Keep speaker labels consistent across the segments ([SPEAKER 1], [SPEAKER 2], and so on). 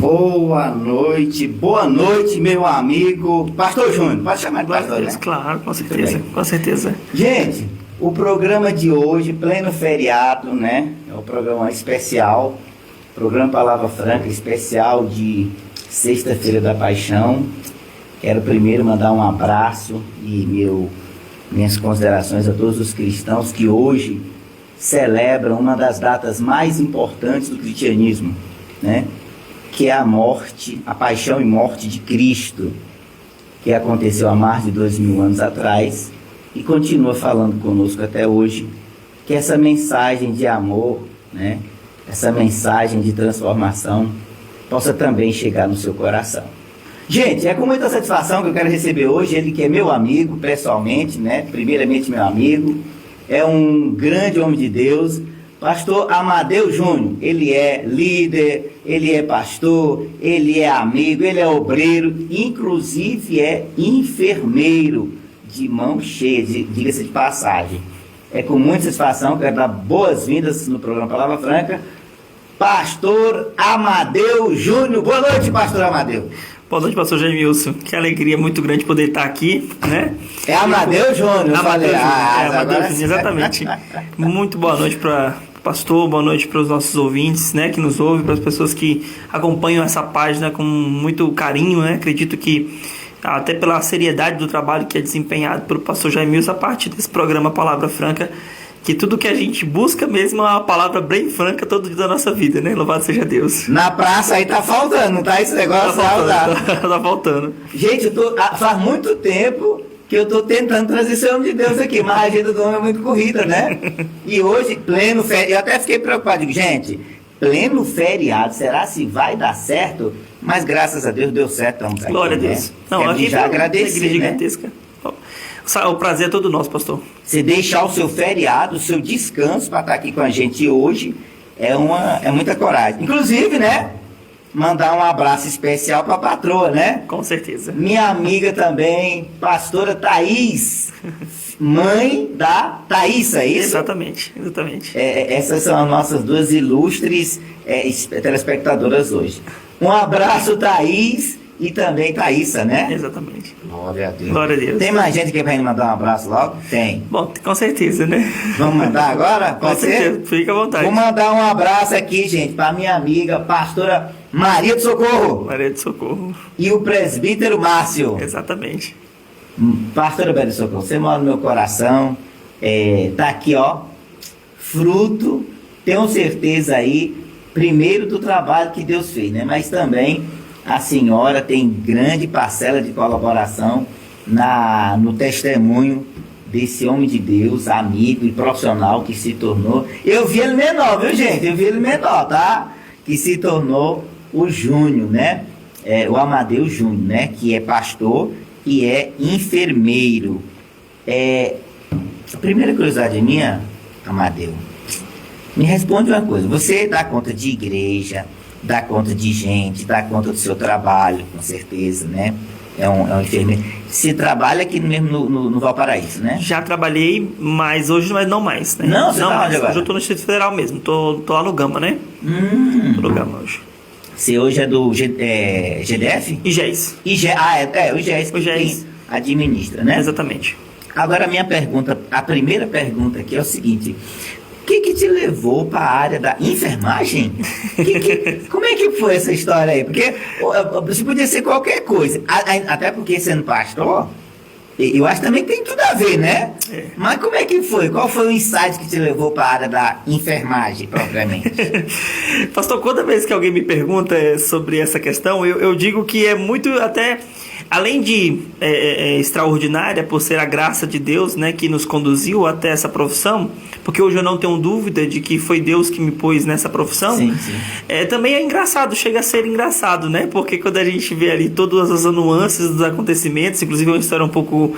[SPEAKER 1] Boa noite, meu amigo Pastor Júnior. Pode chamar de pastor, né?
[SPEAKER 2] Claro, com certeza, com certeza.
[SPEAKER 1] Gente, o programa de hoje, pleno feriado, né? É um programa especial, programa Palavra Franca, especial de Sexta-feira da Paixão. Quero primeiro mandar um abraço e minhas considerações a todos os cristãos que hoje celebram uma das datas mais importantes do cristianismo, né? Que é a morte, a paixão e morte de Cristo, que aconteceu há mais de 2000 anos atrás e continua falando conosco até hoje, que essa mensagem de amor, né? Essa mensagem de transformação possa também chegar no seu coração. Gente, é com muita satisfação que eu quero receber hoje ele que é meu amigo, pessoalmente, né? Primeiramente meu amigo, é um grande homem de Deus, pastor Amadeu Júnior. Ele é líder, ele é pastor, ele é amigo, ele é obreiro, inclusive é enfermeiro de mão cheia, diga-se de passagem. É com muita satisfação que eu quero dar boas-vindas no programa Palavra Franca, pastor Amadeu Júnior. Boa noite, pastor Amadeu.
[SPEAKER 2] Boa noite, pastor Jaimilson. Que alegria muito grande poder estar aqui, né?
[SPEAKER 1] É Amadeu Júnior, eu falei.
[SPEAKER 2] Amadeu Júnior, exatamente. Muito boa noite para o pastor, boa noite para os nossos ouvintes, né, que nos ouvem, para as pessoas que acompanham essa página com muito carinho, né? Acredito que até pela seriedade do trabalho que é desempenhado pelo pastor Jaimilson a partir desse programa Palavra Franca, que tudo que a gente busca mesmo é uma palavra bem franca todo dia da nossa vida, né? Louvado seja Deus.
[SPEAKER 1] Na praça aí tá faltando, não tá esse negócio?
[SPEAKER 2] Tá faltando.
[SPEAKER 1] Gente, faz muito tempo que eu tô tentando trazer esse homem de Deus aqui, mas a agenda do homem é muito corrida, né? E hoje, pleno feriado, eu até fiquei preocupado, digo, gente, pleno feriado, será se vai dar certo? Mas graças a Deus deu certo.
[SPEAKER 2] Glória a Deus.
[SPEAKER 1] Né?
[SPEAKER 2] Não, aqui
[SPEAKER 1] já agradeci, né?
[SPEAKER 2] Gigantesca. O prazer é todo nosso, pastor.
[SPEAKER 1] Você deixar o seu feriado, o seu descanso para estar aqui com a gente hoje é muita coragem. Inclusive, né? Mandar um abraço especial para a patroa, né?
[SPEAKER 2] Com certeza.
[SPEAKER 1] Minha amiga também, pastora Thaís, mãe da Thaísa, é isso?
[SPEAKER 2] Exatamente.
[SPEAKER 1] Essas são as nossas duas ilustres telespectadoras hoje. Um abraço, Thaís. E também Thaísa, né?
[SPEAKER 2] Exatamente.
[SPEAKER 1] Glória a Deus.
[SPEAKER 2] Glória a Deus.
[SPEAKER 1] Tem mais gente que vai mandar um abraço logo? Tem.
[SPEAKER 2] Bom, com certeza, né?
[SPEAKER 1] Vamos mandar agora? Pode
[SPEAKER 2] com
[SPEAKER 1] ser?
[SPEAKER 2] Certeza. Fica à vontade.
[SPEAKER 1] Vou mandar um abraço aqui, gente, para minha amiga, pastora Maria do Socorro.
[SPEAKER 2] Maria do Socorro.
[SPEAKER 1] E o presbítero Márcio.
[SPEAKER 2] Exatamente.
[SPEAKER 1] Pastora Maria do Socorro, você mora no meu coração. Tá aqui, ó. Fruto, tenho certeza aí, primeiro do trabalho que Deus fez, né? Mas também a senhora tem grande parcela de colaboração no testemunho desse homem de Deus, amigo e profissional que se tornou. Eu vi ele menor, viu, gente? Eu vi ele menor, tá? Que se tornou o Júnior, né? O Amadeu Júnior, né? Que é pastor e é enfermeiro. A primeira curiosidade minha, Amadeu, me responde uma coisa. Você dá conta de igreja, dá conta de gente, dá conta do seu trabalho, com certeza, né? É um enfermeiro. Você trabalha aqui mesmo no Valparaíso, né?
[SPEAKER 2] Já trabalhei, mas hoje não mais, né?
[SPEAKER 1] Não, você tá onde agora?
[SPEAKER 2] Hoje eu tô no Distrito Federal mesmo, tô lá no Gama, né? Tô no Gama hoje.
[SPEAKER 1] Você hoje é do GDF?
[SPEAKER 2] IGES.
[SPEAKER 1] O IGES que quem administra, né?
[SPEAKER 2] Exatamente.
[SPEAKER 1] Agora a primeira pergunta aqui é o seguinte: o que te levou para a área da enfermagem? Como é que foi essa história aí? Porque você podia ser qualquer coisa. Até porque sendo pastor, eu acho também que tem tudo a ver, né? Mas como é que foi? Qual foi o insight que te levou para a área da enfermagem, propriamente?
[SPEAKER 2] Pastor, toda vez que alguém me pergunta sobre essa questão, eu digo que é muito até... Além de extraordinária por ser a graça de Deus, né, que nos conduziu até essa profissão, porque hoje eu não tenho dúvida de que foi Deus que me pôs nessa profissão.
[SPEAKER 1] Sim.
[SPEAKER 2] Também é engraçado, chega a ser engraçado, né? Porque quando a gente vê ali todas as nuances dos acontecimentos, inclusive uma história um pouco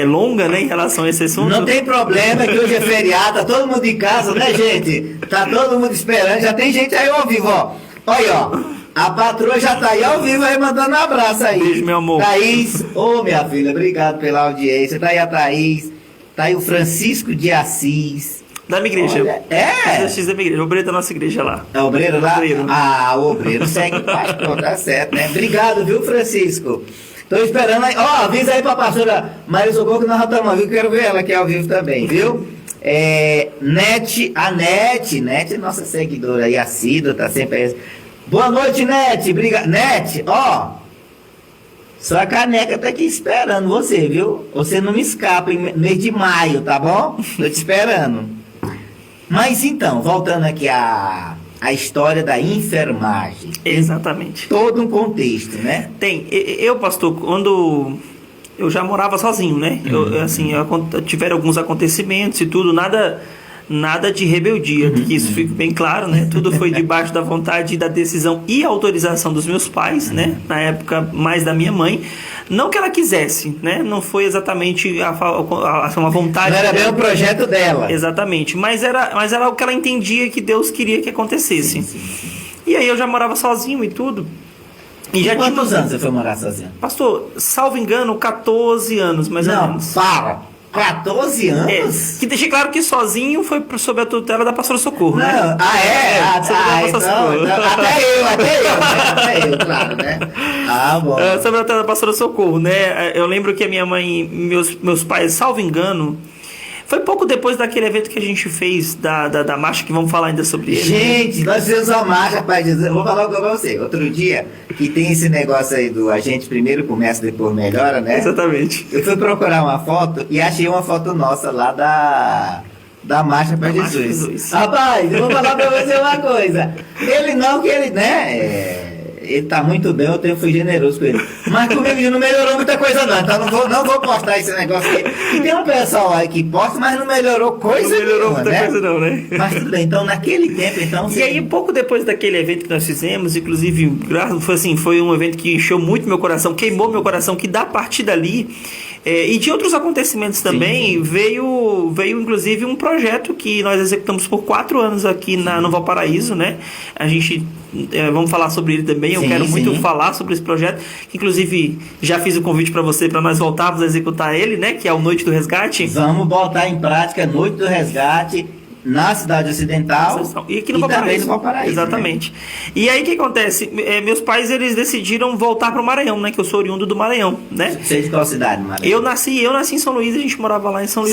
[SPEAKER 2] longa, né, em relação a esse assunto.
[SPEAKER 1] Não tem problema, que hoje é feriado, tá todo mundo em casa, né, gente? Tá todo mundo esperando, já tem gente aí ao vivo, ó. Olha, ó. A patroa já tá aí ao vivo aí mandando um abraço aí.
[SPEAKER 2] Beijo, meu amor.
[SPEAKER 1] Thaís, minha filha, obrigado pela audiência. Tá aí a Thaís, tá aí o Francisco de Assis,
[SPEAKER 2] Da minha igreja.
[SPEAKER 1] Olha, é?
[SPEAKER 2] Da minha igreja, o obreiro da nossa igreja lá.
[SPEAKER 1] É o obreiro lá?
[SPEAKER 2] Obreiro.
[SPEAKER 1] Ah, o obreiro segue o pastor, tá certo, né? Obrigado, viu, Francisco? Tô esperando aí. Ó, avisa aí pra pastora Maria Socorro que nós já estamos ao vivo. Quero ver ela aqui ao vivo também, viu? Nete é nossa seguidora aí, assídua, tá sempre aí. Boa noite, Nete. Nete, ó. Sua caneca tá aqui esperando você, viu? Você não me escapa em mês de maio, tá bom? Tô te esperando. Mas então, voltando aqui à história da enfermagem.
[SPEAKER 2] Exatamente.
[SPEAKER 1] Todo um contexto, né?
[SPEAKER 2] Tem. Eu, pastor, quando eu já morava sozinho, né? Tiveram alguns acontecimentos e tudo, nada de rebeldia, que isso fique bem claro, né? Tudo foi debaixo da vontade, da decisão e autorização dos meus pais, né? Na época, mais da minha mãe. Não que ela quisesse, né? Não foi exatamente uma vontade.
[SPEAKER 1] Não era bem o projeto dela.
[SPEAKER 2] Exatamente. Mas era o que ela entendia que Deus queria que acontecesse. Sim. E aí eu já morava sozinho e tudo.
[SPEAKER 1] E já quantos anos você foi morar sozinho?
[SPEAKER 2] Pastor, salvo engano, 14 anos, mais ou menos.
[SPEAKER 1] Não, para! 14 anos?
[SPEAKER 2] Que deixei claro que sozinho foi sob a tutela da pastora Socorro,
[SPEAKER 1] não,
[SPEAKER 2] né? Até eu, claro, né? Ah, bom. Sob a tutela da pastora Socorro, né? Eu lembro que a minha mãe, meus pais, salvo engano, foi pouco depois daquele evento que a gente fez da marcha, que vamos falar ainda sobre ele.
[SPEAKER 1] Gente, nós fizemos uma marcha, rapaz. Eu vou falar pra você. Outro dia, que tem esse negócio aí do a gente primeiro começa, depois melhora, né?
[SPEAKER 2] Exatamente.
[SPEAKER 1] Eu fui procurar uma foto e achei uma foto nossa lá da Marcha para Jesus. Rapaz, eu vou falar pra você uma coisa. Ele, né? Ele tá muito bem, eu fui generoso com ele. Mas comigo não melhorou muita coisa não, então não vou postar esse negócio aqui. E tem um pessoal aí que posta, mas não melhorou coisa nenhuma,
[SPEAKER 2] Não melhorou muita coisa não, né?
[SPEAKER 1] Mas tudo bem, então naquele tempo, então...
[SPEAKER 2] E aí, pouco depois daquele evento que nós fizemos, inclusive, foi um evento que encheu muito meu coração, queimou meu coração, que da partir dali... e de outros acontecimentos também, veio inclusive um projeto que nós executamos por 4 anos aqui no Valparaíso, né? A gente, vamos falar sobre ele também, eu quero muito falar sobre esse projeto, que inclusive já fiz o convite para você, para nós voltarmos a executar ele, né? Que é o Noite do Resgate.
[SPEAKER 1] Vamos botar em prática Noite do Resgate na cidade ocidental
[SPEAKER 2] e aqui no Valparaíso.
[SPEAKER 1] Exatamente.
[SPEAKER 2] Né? E aí o que acontece? Meus pais, eles decidiram voltar para o Maranhão, né? Que eu sou oriundo do Maranhão, né?
[SPEAKER 1] Você é de qual cidade, Maranhão?
[SPEAKER 2] Eu nasci em São Luís, a gente morava lá em São Luís.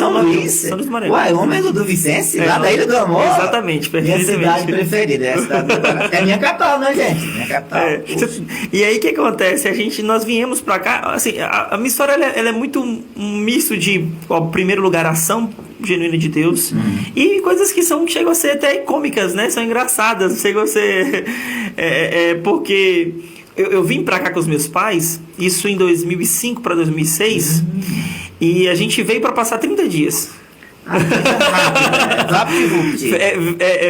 [SPEAKER 1] São Luís do Maranhão. Uai, homem do Vicente, lá da Ilha do Amor.
[SPEAKER 2] Exatamente,
[SPEAKER 1] perfeitamente. Minha cidade preferida, é minha capital, né, gente? Minha capital.
[SPEAKER 2] E aí o que acontece? Nós viemos para cá, assim, a minha história ela é muito um misto de, primeiro lugar, ação genuína de Deus e coisas que chegam a ser até cômicas, né? São engraçadas, chegam a ser porque eu vim pra cá com os meus pais, isso em 2005 para 2006 e a gente veio para passar 30 dias.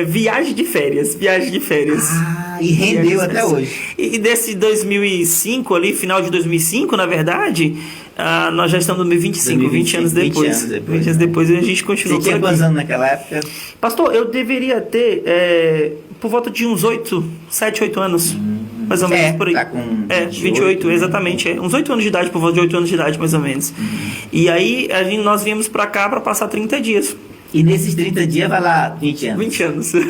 [SPEAKER 2] Viagem de férias.
[SPEAKER 1] E rendeu até hoje.
[SPEAKER 2] E desse 2005 ali, final de 2005, na verdade, nós já estamos no 2025, 20 anos depois. 20 anos depois a gente continua.
[SPEAKER 1] Você tinha quantos anos naquela época?
[SPEAKER 2] Pastor, eu deveria ter por volta de uns 7, 8 anos. Mais ou menos por aí.
[SPEAKER 1] Tá com
[SPEAKER 2] 28, exatamente. Uns 8 anos de idade, por volta de 8 anos de idade, mais ou menos. E aí nós viemos pra cá pra passar 30 dias.
[SPEAKER 1] E nesses 30 dias vai lá 20 anos.
[SPEAKER 2] 20 anos.
[SPEAKER 1] Legal.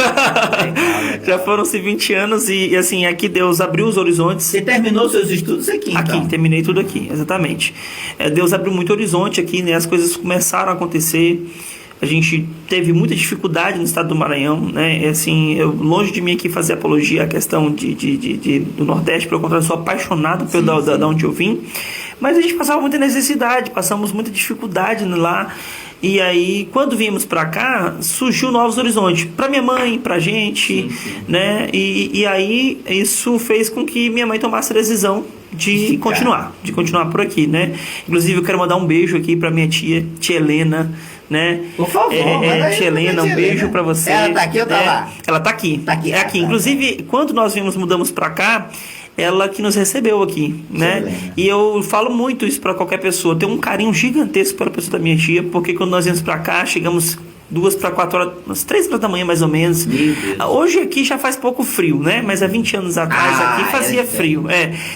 [SPEAKER 2] Já foram-se 20 anos e assim, aqui Deus abriu os horizontes.
[SPEAKER 1] Você terminou seus estudos aqui, então?
[SPEAKER 2] Aqui, terminei tudo aqui, exatamente. Deus abriu muito horizonte aqui, né? As coisas começaram a acontecer. A gente teve muita dificuldade no estado do Maranhão, né? Assim, longe de mim aqui fazer apologia à questão do Nordeste, pelo contrário, eu sou apaixonado da onde eu vim. Mas a gente passava muita necessidade, passamos muita dificuldade lá. E aí, quando viemos para cá, surgiu novos horizontes. Para minha mãe, pra gente, né? E aí, isso fez com que minha mãe tomasse a decisão de continuar por aqui, né? Inclusive, eu quero mandar um beijo aqui para minha tia Helena, né?
[SPEAKER 1] Por favor,
[SPEAKER 2] tia Helena, um beijo para você.
[SPEAKER 1] Ela tá aqui ou tá lá?
[SPEAKER 2] Ela tá aqui. É aqui. Inclusive, quando nós mudamos para cá, ela que nos recebeu aqui, né? E eu falo muito isso para qualquer pessoa. Tenho um carinho gigantesco pela pessoa da minha tia, porque quando nós viemos para cá, chegamos 2 para 4 horas, umas 3 horas da manhã mais ou menos. Hoje aqui já faz pouco frio, né? Mas há 20 anos atrás aqui fazia frio.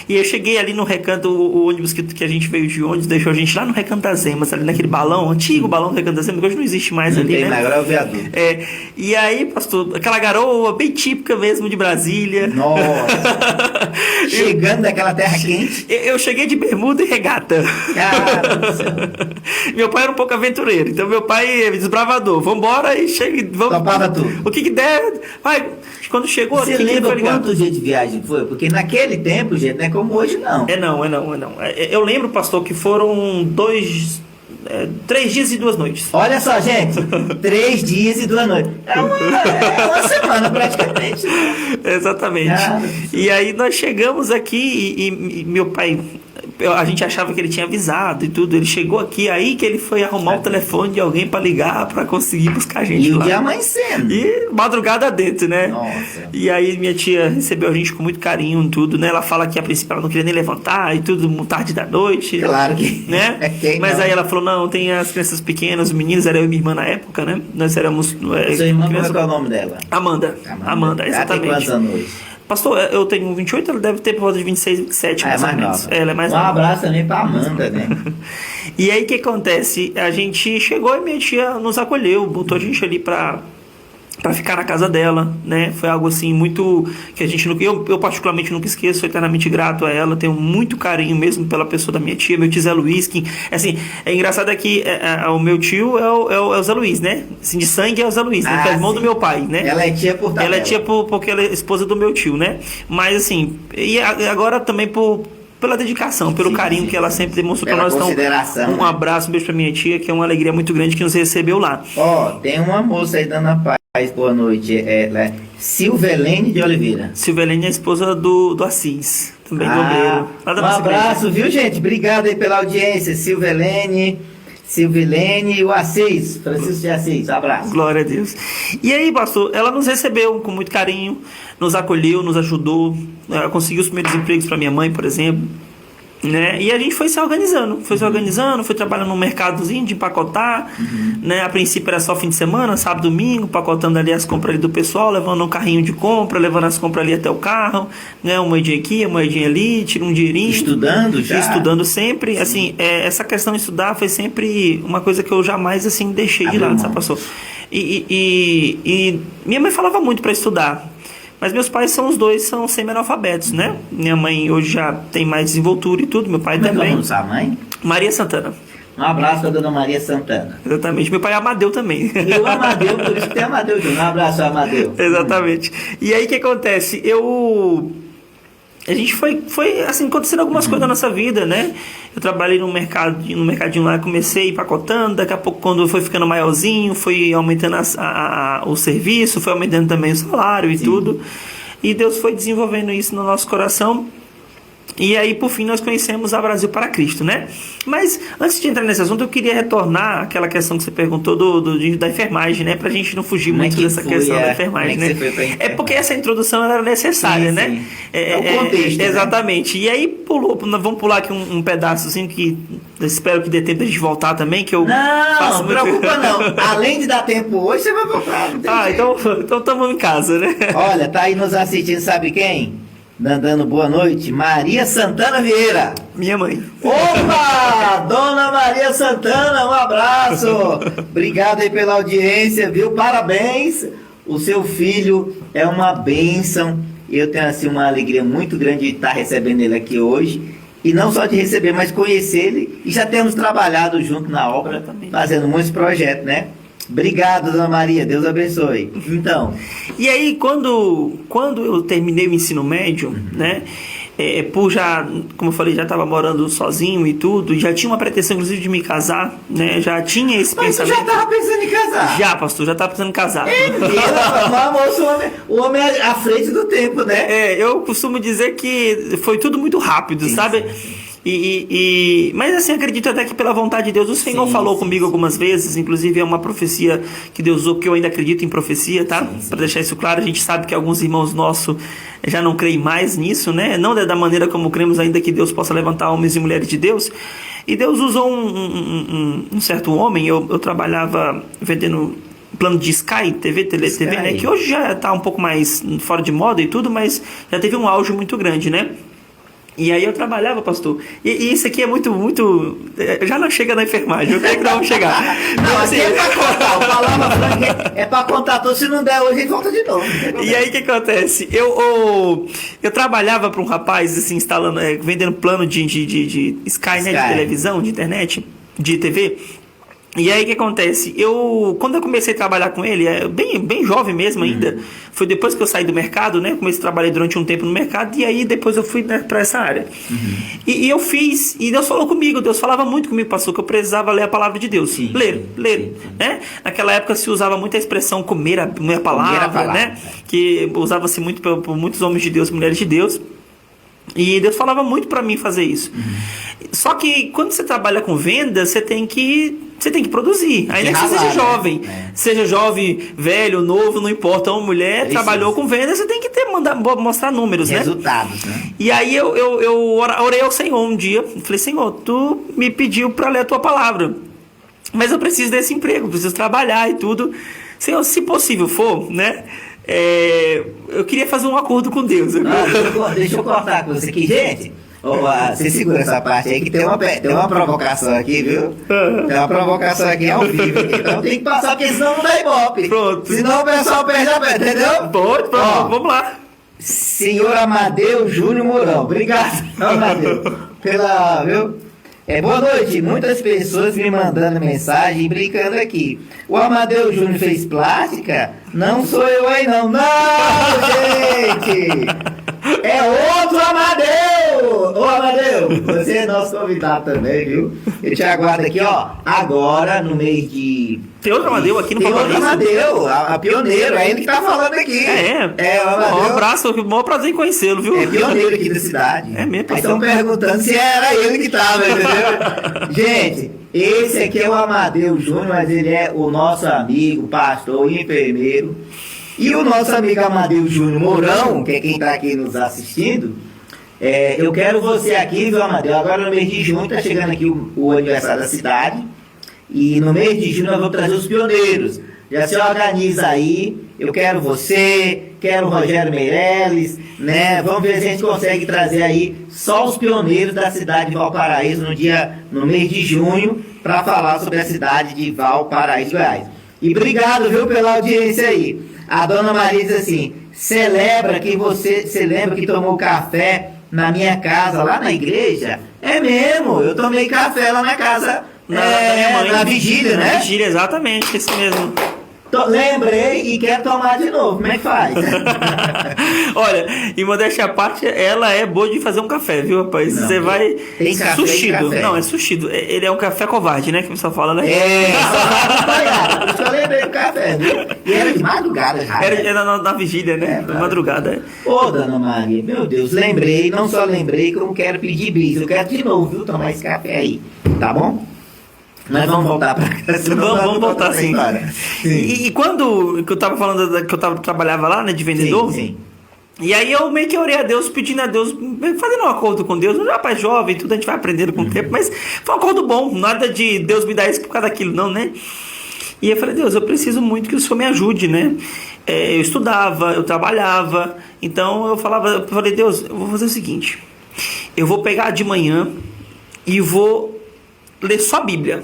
[SPEAKER 2] E eu cheguei ali no Recanto, o ônibus que a gente veio de ônibus, deixou a gente lá no Recanto das Emas, ali naquele balão, antigo balão do Recanto das Emas, que hoje não existe mais
[SPEAKER 1] não
[SPEAKER 2] ali,
[SPEAKER 1] tem,
[SPEAKER 2] né?
[SPEAKER 1] Agora é o viaduto.
[SPEAKER 2] E aí, pastor, aquela garoa bem típica mesmo de Brasília.
[SPEAKER 1] Nossa! Chegando daquela terra quente.
[SPEAKER 2] Eu cheguei de bermuda e regata.
[SPEAKER 1] Caramba do céu.
[SPEAKER 2] Meu pai era um pouco aventureiro, então meu pai é desbravador. Vambora e chega.
[SPEAKER 1] Topava tudo.
[SPEAKER 2] O que der. Vai, quando chegou
[SPEAKER 1] Você
[SPEAKER 2] aqui,
[SPEAKER 1] lembra quanto dia de viagem foi? Porque naquele tempo, gente, não é como hoje, não.
[SPEAKER 2] Não. Eu lembro, pastor, que foram 3 dias e 2 noites.
[SPEAKER 1] Olha só, gente, 3 dias e 2 noites. É uma semana praticamente.
[SPEAKER 2] Exatamente. E aí nós chegamos aqui e meu pai, a gente achava que ele tinha avisado e tudo. Ele chegou aqui, aí que ele foi arrumar o telefone de alguém para ligar, para conseguir buscar a gente
[SPEAKER 1] e
[SPEAKER 2] lá.
[SPEAKER 1] E o dia amanhecendo.
[SPEAKER 2] E madrugada dentro, né?
[SPEAKER 1] Nossa.
[SPEAKER 2] E aí minha tia recebeu a gente com muito carinho e tudo, né? Ela fala que a princípio ela não queria nem levantar e tudo, tarde da noite.
[SPEAKER 1] Claro que...
[SPEAKER 2] Né? Mas aí ela falou, não, tem as crianças pequenas, os meninos, era eu e minha irmã na época, né? Nós éramos...
[SPEAKER 1] Sua irmã, qual é o nome dela?
[SPEAKER 2] Amanda, exatamente.
[SPEAKER 1] Ela tem quantos anos hoje?
[SPEAKER 2] Pastor, eu tenho 28, ela deve ter por volta de 26, 27, mais ou menos. Ela é mais nova.
[SPEAKER 1] Um abraço também pra Amanda, né?
[SPEAKER 2] E aí o que acontece? A gente chegou e minha tia nos acolheu, botou a gente ali pra ficar na casa dela, né? Foi algo assim muito que a gente nunca, eu particularmente nunca esqueço, sou eternamente grato a ela, tenho muito carinho mesmo pela pessoa da minha tia, meu tio Zé Luiz, que assim, é engraçado que o meu tio é o Zé Luiz, né? Assim, de sangue é o Zé Luiz, né? Que é irmão do meu pai, né?
[SPEAKER 1] Ela é tia por tabela.
[SPEAKER 2] Ela é tia porque ela é esposa do meu tio, né? Mas assim, e agora também pela dedicação, pelo carinho que ela sempre demonstrou para nós. Então, um abraço, um beijo pra minha tia, que é uma alegria muito grande que nos recebeu lá.
[SPEAKER 1] Tem uma moça aí dando a paz, boa noite, ela é Silvelene de Oliveira.
[SPEAKER 2] Silvelene é a esposa do Assis, também do obreiro.
[SPEAKER 1] Um abraço, viu, gente? Obrigado aí pela audiência, Silvelene e o Assis, Francisco de Assis, abraço.
[SPEAKER 2] Glória a Deus. E aí, pastor, ela nos recebeu com muito carinho, nos acolheu, nos ajudou, conseguiu os primeiros empregos para minha mãe, por exemplo, né? E a gente foi se organizando, foi trabalhando no mercadozinho de empacotar, né? A princípio era só fim de semana, sábado, domingo, empacotando ali as compras ali do pessoal, levando um carrinho de compra, levando as compras ali até o carro, né? Uma moedinha aqui, uma moedinha ali, tira um dinheirinho. Estudando sempre. Sim. Assim, essa questão de estudar foi sempre uma coisa que eu jamais, assim, deixei de lado, sabe, pastor? E minha mãe falava muito para estudar. Mas meus pais são semi-analfabetos, né? Minha mãe hoje já tem mais desenvoltura e tudo, meu pai também.
[SPEAKER 1] Como sua mãe?
[SPEAKER 2] Maria Santana.
[SPEAKER 1] Um abraço pra dona Maria Santana.
[SPEAKER 2] Exatamente, meu pai é Amadeu também.
[SPEAKER 1] E o Amadeu, por isso que tem Amadeu junto. Um abraço, Amadeu.
[SPEAKER 2] Exatamente. E aí o que acontece? A gente foi assim, acontecendo algumas coisas na nossa vida, né? Eu trabalhei no mercadinho lá, comecei empacotando, daqui a pouco quando foi ficando maiorzinho, foi aumentando o serviço, foi aumentando também o salário e tudo. E Deus foi desenvolvendo isso no nosso coração. E aí, por fim, nós conhecemos a Brasil para Cristo, né? Mas, antes de entrar nesse assunto, eu queria retornar àquela questão que você perguntou da enfermagem, né? Pra gente não fugir muito dessa questão da enfermagem, né? É porque essa introdução era necessária, né?
[SPEAKER 1] É o contexto,
[SPEAKER 2] exatamente. Né? E aí, vamos pular aqui um pedaçozinho que espero que dê tempo de a gente voltar também, que eu
[SPEAKER 1] não preocupa não. Além de dar tempo hoje, você vai voltar.
[SPEAKER 2] Então estamos em casa, né?
[SPEAKER 1] Olha, tá aí nos assistindo, sabe quem? Dando boa noite, Maria Santana Vieira.
[SPEAKER 2] Minha mãe.
[SPEAKER 1] Opa! Dona Maria Santana, um abraço. Obrigado aí pela audiência, viu? Parabéns. O seu filho é uma bênção. Eu tenho assim uma alegria muito grande de estar recebendo ele aqui hoje. E não só de receber, mas conhecer ele. E já temos trabalhado junto na obra, fazendo muitos projetos, né? Obrigado, dona Maria, Deus abençoe. Então,
[SPEAKER 2] e aí quando eu terminei o ensino médio, né, por já, como eu falei, já estava morando sozinho e tudo, já tinha uma pretensão inclusive de me casar, né, já tinha esse pensamento.
[SPEAKER 1] Mas você já estava pensando em casar?
[SPEAKER 2] Já, pastor, já estava pensando em casar.
[SPEAKER 1] O homem é à frente do tempo, né?
[SPEAKER 2] Eu costumo dizer que foi tudo muito rápido, sabe? Mas assim, acredito até que pela vontade de Deus, o Senhor falou comigo algumas vezes, inclusive é uma profecia que Deus usou, que eu ainda acredito em profecia, tá? Para deixar isso claro, a gente sabe que alguns irmãos nossos já não creem mais nisso, né? Não da maneira como cremos, ainda que Deus possa levantar homens e mulheres de Deus. E Deus usou um certo homem, eu trabalhava vendendo plano de Sky, TV, né? Que hoje já tá um pouco mais fora de moda e tudo, mas já teve um auge muito grande, né? E aí eu trabalhava, pastor. E isso aqui é muito... Já não chega na enfermagem, eu creio que não vamos chegar.
[SPEAKER 1] Não, assim, é pra contar. O Palavra Franca é pra contar tudo. Se não der hoje, a gente volta de novo.
[SPEAKER 2] E aí o que acontece? Eu trabalhava para um rapaz, assim, instalando, vendendo plano de Sky, né? De televisão, de internet, de TV. E aí o que acontece? Quando eu comecei a trabalhar com ele, bem jovem mesmo ainda, foi depois que eu saí do mercado, né? Comecei a trabalhar durante um tempo no mercado, e aí depois eu fui, né, para essa área. E eu fiz, e Deus falou comigo, Deus falava muito comigo, pastor, que eu precisava ler a palavra de Deus. Ler, né? Naquela época se usava muito a expressão comer a palavra, né? Que usava-se muito por muitos homens de Deus, mulheres de Deus. E Deus falava muito para mim fazer isso. Só que quando você trabalha com venda, você tem que produzir. Ainda que você seja jovem. Seja jovem, velho, novo, não importa. Uma mulher trabalhou com venda, você tem que mostrar números,
[SPEAKER 1] resultados,
[SPEAKER 2] né? E aí eu orei ao Senhor um dia. Falei, Senhor, tu me pediu para ler a tua palavra. Mas eu preciso desse emprego, preciso trabalhar e tudo. Senhor, se possível for, né? Eu queria fazer um acordo com Deus.
[SPEAKER 1] Deixa eu cortar com você aqui, gente. Você segura essa parte aí que tem uma provocação aqui, viu? Tem uma provocação aqui ao vivo. Então tem que passar, porque senão não dá ibope.
[SPEAKER 2] Pronto.
[SPEAKER 1] Senão o pessoal perde a pé, entendeu?
[SPEAKER 2] Pronto, vamos lá.
[SPEAKER 1] Senhor Amadeu Júnior Mourão. Obrigado, Amadeu, viu? Boa noite, muitas pessoas me mandando mensagem e brincando aqui. O Amadeu Júnior fez plástica? Não sou eu aí não. Não, gente! É outro Amadeu! Ô Amadeu, você é nosso convidado também, viu? Eu te aguardo aqui, ó. Agora, no mês de...
[SPEAKER 2] Tem outro Amadeu aqui no
[SPEAKER 1] Tem
[SPEAKER 2] Paraíso?
[SPEAKER 1] outro Amadeu, a pioneiro, é ele que tá falando aqui.
[SPEAKER 2] O Amadeu. Um abraço, o maior prazer em conhecê-lo, viu?
[SPEAKER 1] É pioneiro aqui da cidade.
[SPEAKER 2] É mesmo.
[SPEAKER 1] Aí estão perguntando se era ele que tava, entendeu? Gente, esse aqui é o Amadeu Júnior, mas ele é o nosso amigo, pastor, enfermeiro. E o nosso amigo Amadeu Júnior Mourão, que é quem está aqui nos assistindo, eu quero você aqui, viu, Amadeu? Agora no mês de junho está chegando aqui o aniversário da cidade. E no mês de junho nós vamos trazer os pioneiros. Já se organiza aí. Eu quero você, quero o Rogério Meirelles, né? Vamos ver se a gente consegue trazer aí só os pioneiros da cidade de Valparaíso no mês de junho, para falar sobre a cidade de Valparaíso, Goiás. E obrigado, viu, pela audiência aí. A dona Maria diz assim: celebra que você lembra que tomou café na minha casa, lá na igreja? É mesmo, eu tomei café lá na casa, na vigília, né?
[SPEAKER 2] Na vigília, exatamente, esse mesmo.
[SPEAKER 1] Lembrei e quero tomar de novo, como é que faz?
[SPEAKER 2] Olha, e modéstia à parte, ela é boa de fazer um café, viu, rapaz? Você vai...
[SPEAKER 1] Tem café.
[SPEAKER 2] Sustido. Não, é sustido. Ele é um café covarde, né? Que o pessoal fala, né?
[SPEAKER 1] Por isso eu lembrei do café, viu? E era de madrugada já.
[SPEAKER 2] Era na vigília, né? Na madrugada.
[SPEAKER 1] Ô, dona Maria, meu Deus, lembrei, não só lembrei, como quero pedir bis. Eu quero de novo, viu, tomar esse café aí, tá bom? Nós vamos voltar para cá.
[SPEAKER 2] Vamos voltar sim. E quando que eu tava falando que eu trabalhava lá, né, de vendedor?
[SPEAKER 1] Sim.
[SPEAKER 2] E aí eu meio que orei a Deus, pedindo a Deus, fazendo um acordo com Deus. Um rapaz jovem, tudo a gente vai aprendendo com o tempo, mas foi um acordo bom, nada de Deus me dar isso por causa daquilo, não, né? E eu falei, Deus, eu preciso muito que o Senhor me ajude, né? Eu estudava, eu trabalhava, então eu falei, Deus, eu vou fazer o seguinte, eu vou pegar de manhã e vou ler só a Bíblia.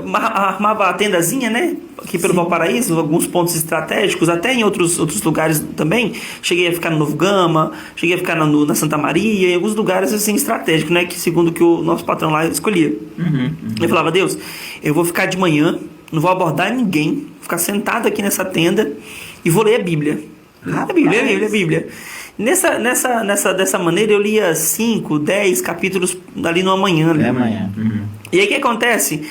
[SPEAKER 2] Armava a tendazinha, né? Aqui pelo Valparaíso, alguns pontos estratégicos, até em outros lugares também. Cheguei a ficar no Novo Gama, cheguei a ficar na Santa Maria, em alguns lugares assim estratégicos, né? Que segundo que o nosso patrão lá escolhia. Eu falava, Deus, eu vou ficar de manhã, não vou abordar ninguém, vou ficar sentado aqui nessa tenda e vou ler a Bíblia. A Bíblia. Dessa maneira eu lia 5, 10 capítulos ali no amanhã. E aí o que acontece?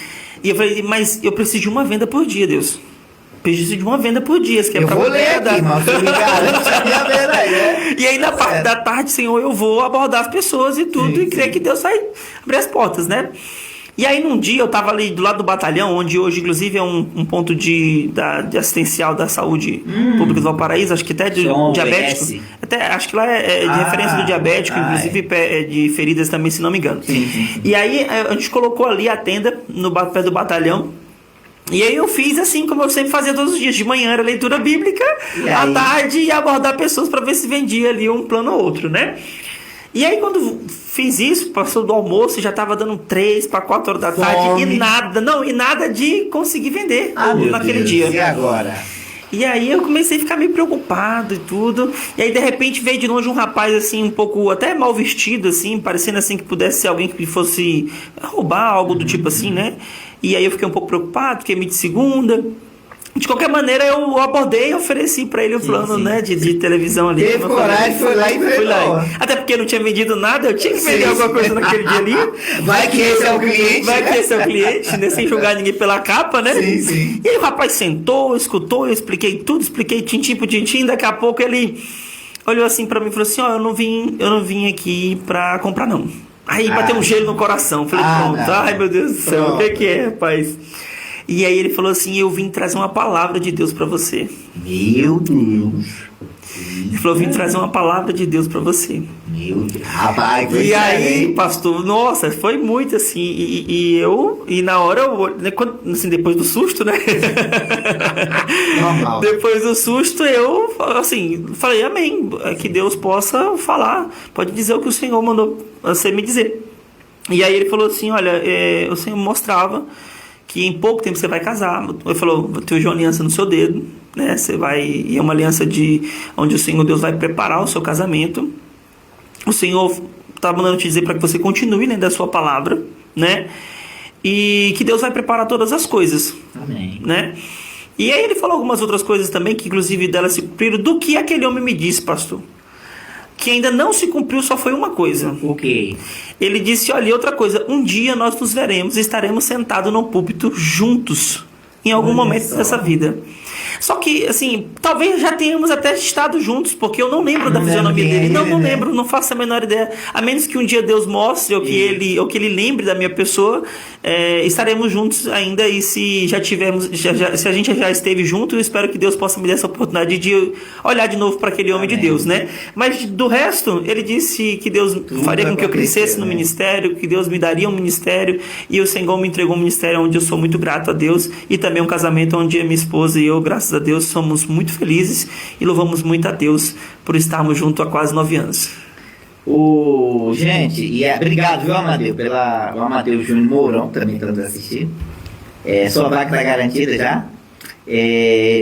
[SPEAKER 2] E eu falei, mas eu preciso de uma venda por dia, Deus. Preciso de uma venda por dia. Que é
[SPEAKER 1] eu vou ler aqui, mas eu me garanto que você a venda aí, né?
[SPEAKER 2] E aí na parte da tarde, Senhor, eu vou abordar as pessoas e tudo, e crer que Deus vai abrir as portas, né? E aí num dia eu estava ali do lado do batalhão, onde hoje inclusive é um ponto de assistencial da saúde pública do Valparaíso, acho que até de diabético. Até, acho que lá é de referência do diabético, inclusive de feridas também, se não me engano.
[SPEAKER 1] Sim.
[SPEAKER 2] E aí a gente colocou ali a tenda no pé do batalhão. E aí eu fiz assim, como eu sempre fazia todos os dias. De manhã era leitura bíblica, à tarde ia abordar pessoas para ver se vendia ali um plano ou outro, né? E aí quando fiz isso, passou do almoço, já estava dando 3 para 4 horas da tarde e nada de conseguir vender naquele dia.
[SPEAKER 1] E agora?
[SPEAKER 2] E aí eu comecei a ficar meio preocupado e tudo. E aí de repente veio de longe um rapaz assim, um pouco até mal vestido assim, parecendo assim que pudesse ser alguém que fosse roubar, algo do tipo assim, né? E aí eu fiquei um pouco preocupado, fiquei meio de segunda. De qualquer maneira eu abordei e ofereci pra ele o plano, né, de televisão ali.
[SPEAKER 1] Teve coragem, foi lá e vendeu.
[SPEAKER 2] Até porque eu não tinha vendido nada, eu tinha que vender alguma coisa naquele dia ali.
[SPEAKER 1] Vai que esse é o cliente.
[SPEAKER 2] Vai que esse é o cliente, né? Sem julgar ninguém pela capa, né?
[SPEAKER 1] Sim.
[SPEAKER 2] E aí o rapaz sentou, escutou, eu expliquei tudo, expliquei tintim por tintim. Daqui a pouco ele olhou assim pra mim e falou assim: eu não vim aqui pra comprar, não. Aí bateu um gelo no coração. Falei, pronto, ai meu Deus do céu, o que é, rapaz? E aí ele falou assim: eu vim trazer uma palavra de Deus pra você.
[SPEAKER 1] Meu Deus.
[SPEAKER 2] Ele falou: eu vim trazer uma palavra de Deus pra você.
[SPEAKER 1] Meu Deus. Rapaz, foi
[SPEAKER 2] e aí, pastor, nossa, foi muito assim. E na hora, assim, depois do susto, né?
[SPEAKER 1] Normal.
[SPEAKER 2] Depois do susto, eu assim, falei: amém. Que Deus possa falar. Pode dizer o que o Senhor mandou você me dizer. E aí ele falou assim: olha, o Senhor mostrava que em pouco tempo você vai casar. Ele falou: tem uma aliança no seu dedo, né? Você vai, e é uma aliança onde o Senhor Deus vai preparar o seu casamento. O Senhor está mandando te dizer para que você continue lendo a sua palavra, né? E que Deus vai preparar todas as coisas.
[SPEAKER 1] Amém.
[SPEAKER 2] Né? E aí ele falou algumas outras coisas também, que inclusive delas se cumpriram. Do que aquele homem me disse, pastor, que ainda não se cumpriu, só foi uma coisa.
[SPEAKER 1] O quê?
[SPEAKER 2] Ele disse: olha, outra coisa, um dia nós nos veremos e estaremos sentados no púlpito juntos, em algum momento dessa vida. Só que, assim, talvez já tenhamos até estado juntos, porque eu não lembro da fisionomia dele. Não lembro, não faço a menor ideia. A menos que um dia Deus mostre, ou que ele lembre da minha pessoa, estaremos juntos ainda. E se já tivermos, se a gente já esteve junto, eu espero que Deus possa me dar essa oportunidade de olhar de novo para aquele homem de Deus, né? Mas do resto, ele disse que Deus faria com que eu crescesse no ministério, que Deus me daria um ministério, e o Senhor me entregou um ministério onde eu sou muito grato a Deus, e também um casamento onde a minha esposa e eu, graças a Deus, somos muito felizes e louvamos muito a Deus por estarmos juntos há quase 9 anos.
[SPEAKER 1] Gente, obrigado, viu, Amadeu, o Amadeu Júnior Mourão, também está nos assistindo. Sua vaga está garantida já.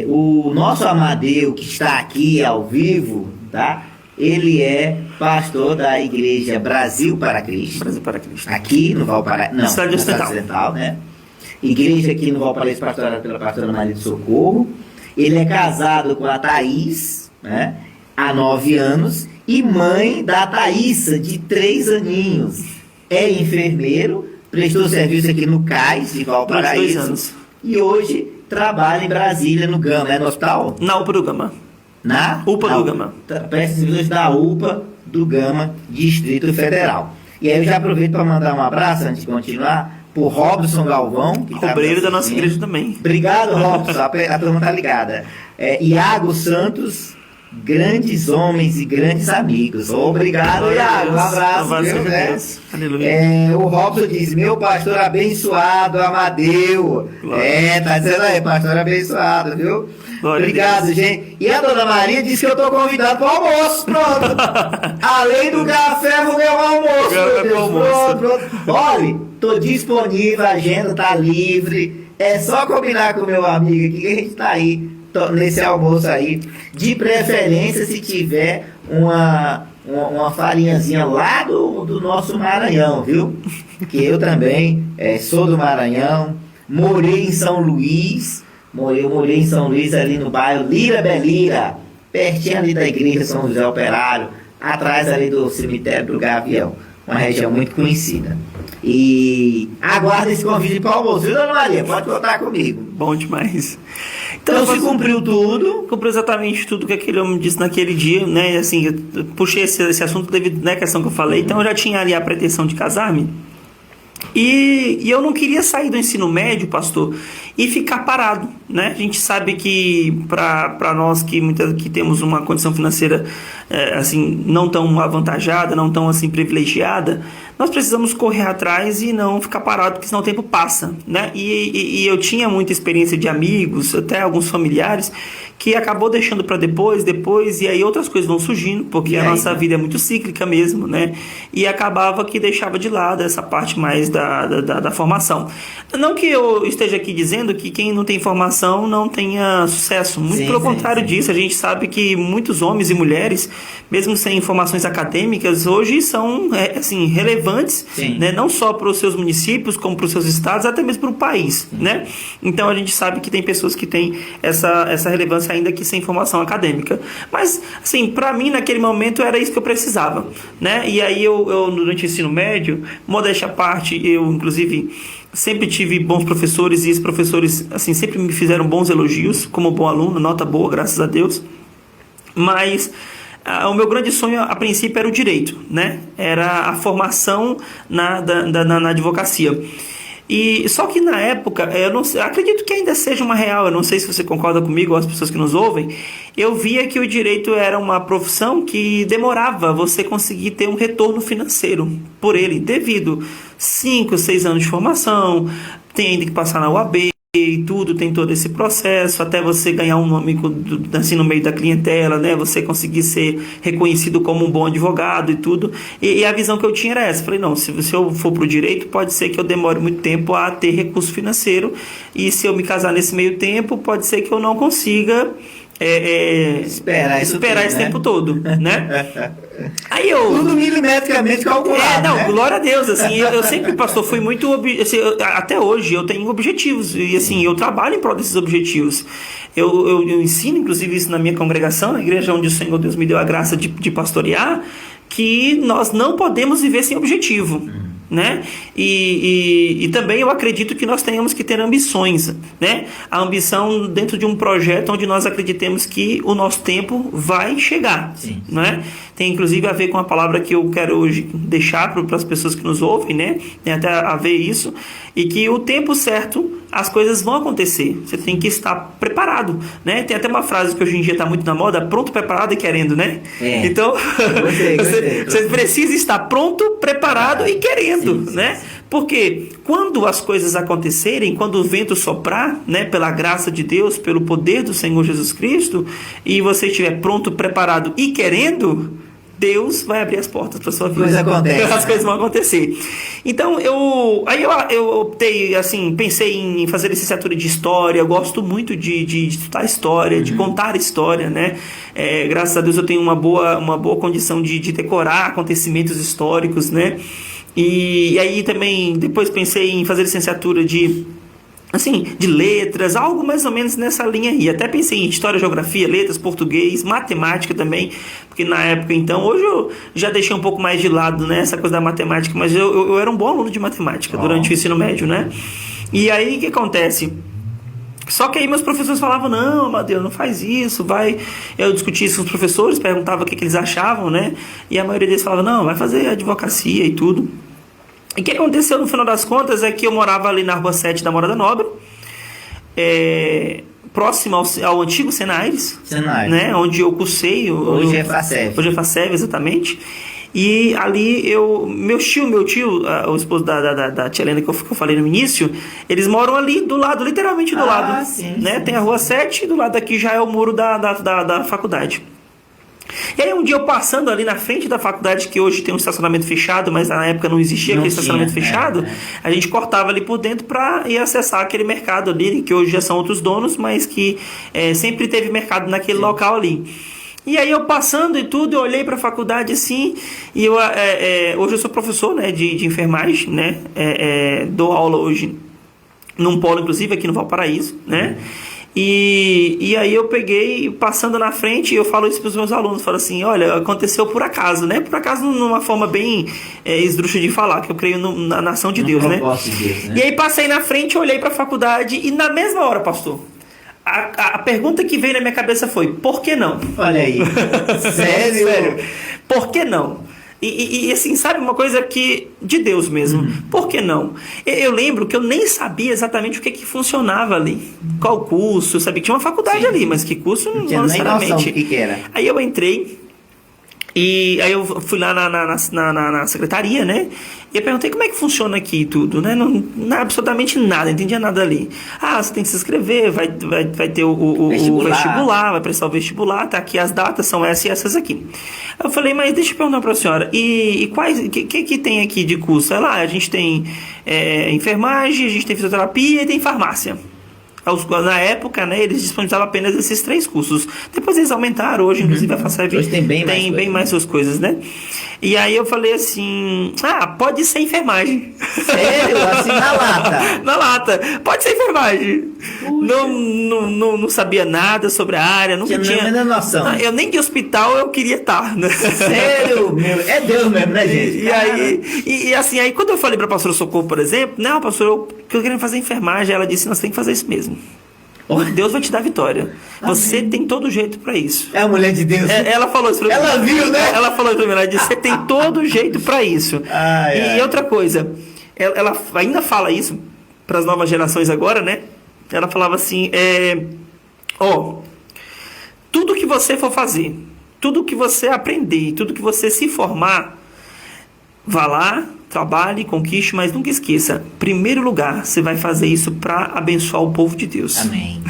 [SPEAKER 1] O nosso Amadeu, que está aqui ao vivo, tá? Ele é pastor da igreja Brasil para Cristo.
[SPEAKER 2] Brasil para Cristo.
[SPEAKER 1] Aqui no Valparaíso, não, na
[SPEAKER 2] Cidade
[SPEAKER 1] Ocidental, né? Igreja aqui no Valparaíso, pastorada pela pastora Maria do Socorro. Ele é casado com a Thaís, né, há 9 anos, e mãe da Thaísa, de 3 aninhos. É enfermeiro, prestou serviço aqui no CAIS de Valparaíso.
[SPEAKER 2] 2 anos.
[SPEAKER 1] E hoje trabalha em Brasília, no Gama, no hospital?
[SPEAKER 2] Na UPA do Gama.
[SPEAKER 1] Na
[SPEAKER 2] UPA do Gama.
[SPEAKER 1] Presta serviços da UPA do Gama, Distrito Federal. E aí eu já aproveito para mandar um abraço, antes de continuar, por Robson Galvão, que
[SPEAKER 2] obreiro da nossa igreja também.
[SPEAKER 1] Obrigado, Robson, a turma tá ligada. Iago Santos, grandes homens e grandes amigos. Obrigado, Iago, um abraço. Aleluia. O Robson diz: meu pastor abençoado, Amadeu. Tá dizendo aí, pastor abençoado, viu? Glória. Obrigado, gente. E a dona Maria disse que eu tô convidado para o almoço, pronto. Além do café, vou ganhar um almoço, meu Deus. Pronto. Olha, tô disponível, a agenda tá livre. É só combinar com o meu amigo aqui que a gente tá aí, nesse almoço aí. De preferência, se tiver uma farinhazinha lá do nosso Maranhão, viu? Que eu também sou do Maranhão, morei em São Luís. Eu morei em São Luís, ali no bairro Lira Belira, pertinho ali da igreja São José Operário, atrás ali do cemitério do Gavião, uma região muito conhecida. E aguardo esse convite para o almoço, viu, dona Maria? Pode contar comigo.
[SPEAKER 2] Bom demais.
[SPEAKER 1] Então se cumpriu tudo.
[SPEAKER 2] Cumpriu exatamente tudo que aquele homem disse naquele dia, né? Assim, eu puxei esse assunto devido à questão que eu falei, então eu já tinha ali a pretensão de casar-me. E eu não queria sair do ensino médio, pastor, e ficar parado, né? A gente sabe que para nós que temos uma condição financeira assim, não tão avantajada, não tão assim privilegiada, nós precisamos correr atrás e não ficar parado, porque senão o tempo passa, né? E eu tinha muita experiência de amigos, até alguns familiares, que acabou deixando para depois, e aí outras coisas vão surgindo, porque a nossa vida é muito cíclica mesmo, né? E acabava que deixava de lado essa parte mais da formação. Não que eu esteja aqui dizendo que quem não tem formação não tenha sucesso, muito pelo contrário disso. A gente sabe que muitos homens e mulheres, mesmo sem formações acadêmicas, hoje são assim, relevantes, né? Não só para os seus municípios, como para os seus estados, até mesmo para o país, né? Então a gente sabe que tem pessoas que têm essa relevância ainda que sem formação acadêmica. Mas, assim, para mim, naquele momento, era isso que eu precisava, né? E aí, eu durante o ensino médio, modéstia à parte, eu, inclusive, sempre tive bons professores, e esses professores, assim, sempre me fizeram bons elogios, como bom aluno, nota boa, graças a Deus. Mas o meu grande sonho, a princípio, era o direito, né? Era a formação na advocacia. E só que na época, eu acredito que ainda seja uma real, eu não sei se você concorda comigo ou as pessoas que nos ouvem, eu via que o direito era uma profissão que demorava você conseguir ter um retorno financeiro por ele, devido 5, 6 anos de formação, tem ainda que passar na UAB, e tudo, tem todo esse processo, até você ganhar um nome assim, no meio da clientela, né? Você conseguir ser reconhecido como um bom advogado e tudo. E a visão que eu tinha era essa. Falei, não, se eu for pro direito, pode ser que eu demore muito tempo a ter recurso financeiro, e se eu me casar nesse meio tempo, pode ser que eu não consiga esperar esse tempo todo, né? Aí
[SPEAKER 1] tudo milimetricamente calculado,
[SPEAKER 2] não,
[SPEAKER 1] né?
[SPEAKER 2] Glória a Deus, assim, eu sempre, pastor, fui muito, assim, até hoje eu tenho objetivos, e assim, eu trabalho em prol desses objetivos. Eu ensino, inclusive, isso na minha congregação, na igreja onde o Senhor Deus me deu a graça de pastorear, que nós não podemos viver sem objetivo, né? E também eu acredito que nós tenhamos que ter ambições, né? A ambição dentro de um projeto onde nós acreditemos que o nosso tempo vai chegar, né? Tem inclusive a ver com a palavra que eu quero hoje deixar para as pessoas que nos ouvem, né? Tem até a ver isso, e que o tempo certo as coisas vão acontecer, você tem que estar preparado, né? Tem até uma frase que hoje em dia está muito na moda: pronto, preparado e querendo, né? Então você precisa estar pronto, preparado e querendo, né? Porque quando as coisas acontecerem, quando o vento soprar, né, pela graça de Deus, pelo poder do Senhor Jesus Cristo, e você estiver pronto, preparado e querendo, Deus vai abrir as portas para sua vida. As coisas vão acontecer. Então, eu optei, assim, pensei em fazer licenciatura de História. Eu gosto muito de estudar História, de contar História, né? Graças a Deus eu tenho uma boa condição de decorar acontecimentos históricos, né? E aí também, depois pensei em fazer licenciatura de letras, algo mais ou menos nessa linha aí. Até pensei em História, Geografia, Letras, Português, Matemática também, porque na época, então, hoje eu já deixei um pouco mais de lado, né, essa coisa da matemática, mas eu era um bom aluno de matemática durante o ensino médio, né? E aí, o que acontece? Só que aí meus professores falavam: não, Amadeu, não faz isso, vai. Eu discutia isso com os professores, perguntava o que eles achavam, né? E a maioria deles falava: não, vai fazer advocacia e tudo. E o que aconteceu no final das contas é que eu morava ali na Rua 7 da Morada Nobre, próximo ao antigo Senaires, né? Onde eu cursei.
[SPEAKER 1] Hoje é FACEV.
[SPEAKER 2] Hoje é FACEV, exatamente. E ali meu tio, o esposo da tia Helena que eu falei no início, eles moram ali do lado, literalmente do lado.
[SPEAKER 1] Sim,
[SPEAKER 2] né?
[SPEAKER 1] Sim.
[SPEAKER 2] Tem a Rua 7 e do lado daqui já é o muro da faculdade. E aí um dia eu passando ali na frente da faculdade, que hoje tem um estacionamento fechado, mas na época não existia aquele estacionamento fechado, a gente cortava ali por dentro para ir acessar aquele mercado ali, que hoje já são outros donos, mas que sempre teve mercado naquele local ali. E aí eu passando e tudo, eu olhei para a faculdade assim, e hoje eu sou professor, né, de enfermagem, né, dou aula hoje num polo, inclusive, aqui no Valparaíso, né. E aí eu peguei, passando na frente, eu falo isso para os meus alunos, falo assim: olha, aconteceu por acaso, né? Por acaso, numa forma bem esdrúxula de falar, que eu creio na ação de Deus, né?
[SPEAKER 1] Deus, né?
[SPEAKER 2] E aí passei na frente, olhei para a faculdade, e na mesma hora, pastor, a pergunta que veio na minha cabeça foi: por que não?
[SPEAKER 1] Olha aí. Sério?
[SPEAKER 2] Sério. Por que não? E assim, sabe, uma coisa que de Deus mesmo. Por que não? Eu lembro que eu nem sabia exatamente o que funcionava ali. Qual curso, eu sabia que tinha uma faculdade ali, mas que curso não
[SPEAKER 1] tinha nem
[SPEAKER 2] necessariamente.
[SPEAKER 1] noção do que era.
[SPEAKER 2] Aí eu entrei, E aí eu fui lá na secretaria, né? E eu perguntei como é que funciona aqui e tudo, né? Não absolutamente nada, não entendia nada ali. Ah, você tem que se inscrever, vai ter o vestibular, vai prestar o vestibular, tá aqui as datas, são essas e essas aqui. Eu falei, mas deixa eu perguntar pra senhora, e quais, que tem aqui de curso? Lá, a gente tem enfermagem, a gente tem fisioterapia e tem farmácia. Na época, né, eles disponibilizavam apenas esses 3 cursos. Depois eles aumentaram, hoje inclusive a FACEP
[SPEAKER 1] hoje tem bem
[SPEAKER 2] mais suas coisas, né? E aí eu falei assim, pode ser enfermagem.
[SPEAKER 1] Sério? Assim, na lata?
[SPEAKER 2] Na lata, pode ser enfermagem. Não sabia nada sobre a área, nunca tinha
[SPEAKER 1] noção.
[SPEAKER 2] Eu nem de hospital eu queria estar, né?
[SPEAKER 1] Sério? É Deus mesmo, né, gente?
[SPEAKER 2] E assim, aí quando eu falei pra pastora Socorro, por exemplo, não, pastor, eu queria fazer enfermagem, ela disse, nós tem que fazer isso mesmo. Deus vai te dar vitória. Amém. Você tem todo jeito pra isso.
[SPEAKER 1] É a mulher de Deus.
[SPEAKER 2] Ela falou isso pra mim.
[SPEAKER 1] Ela viu, né?
[SPEAKER 2] Ela falou pra mim, ela disse, você tem todo jeito pra isso. Outra coisa, ela ainda fala isso pras novas gerações agora, né? Ela falava assim, tudo que você for fazer, tudo que você aprender, tudo que você se formar, vá lá, trabalhe, conquiste, mas nunca esqueça, em primeiro lugar, você vai fazer isso para abençoar o povo de Deus.
[SPEAKER 1] Amém.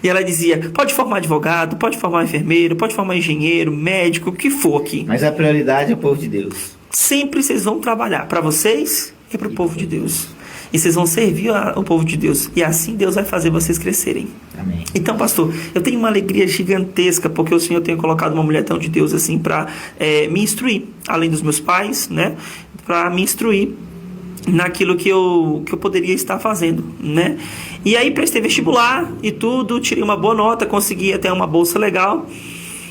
[SPEAKER 2] E ela dizia, pode formar advogado, pode formar enfermeiro, pode formar engenheiro, médico, o que for aqui.
[SPEAKER 1] Mas a prioridade é o povo de Deus.
[SPEAKER 2] Sempre vocês vão trabalhar para vocês e para o povo de Deus. E vocês vão servir o povo de Deus. E assim Deus vai fazer vocês crescerem.
[SPEAKER 1] Amém.
[SPEAKER 2] Então, pastor, eu tenho uma alegria gigantesca, porque o Senhor tem colocado uma mulher tão de Deus assim para me instruir, além dos meus pais, né? Para me instruir naquilo que eu poderia estar fazendo, né? E aí prestei vestibular e tudo, tirei uma boa nota, consegui até uma bolsa legal.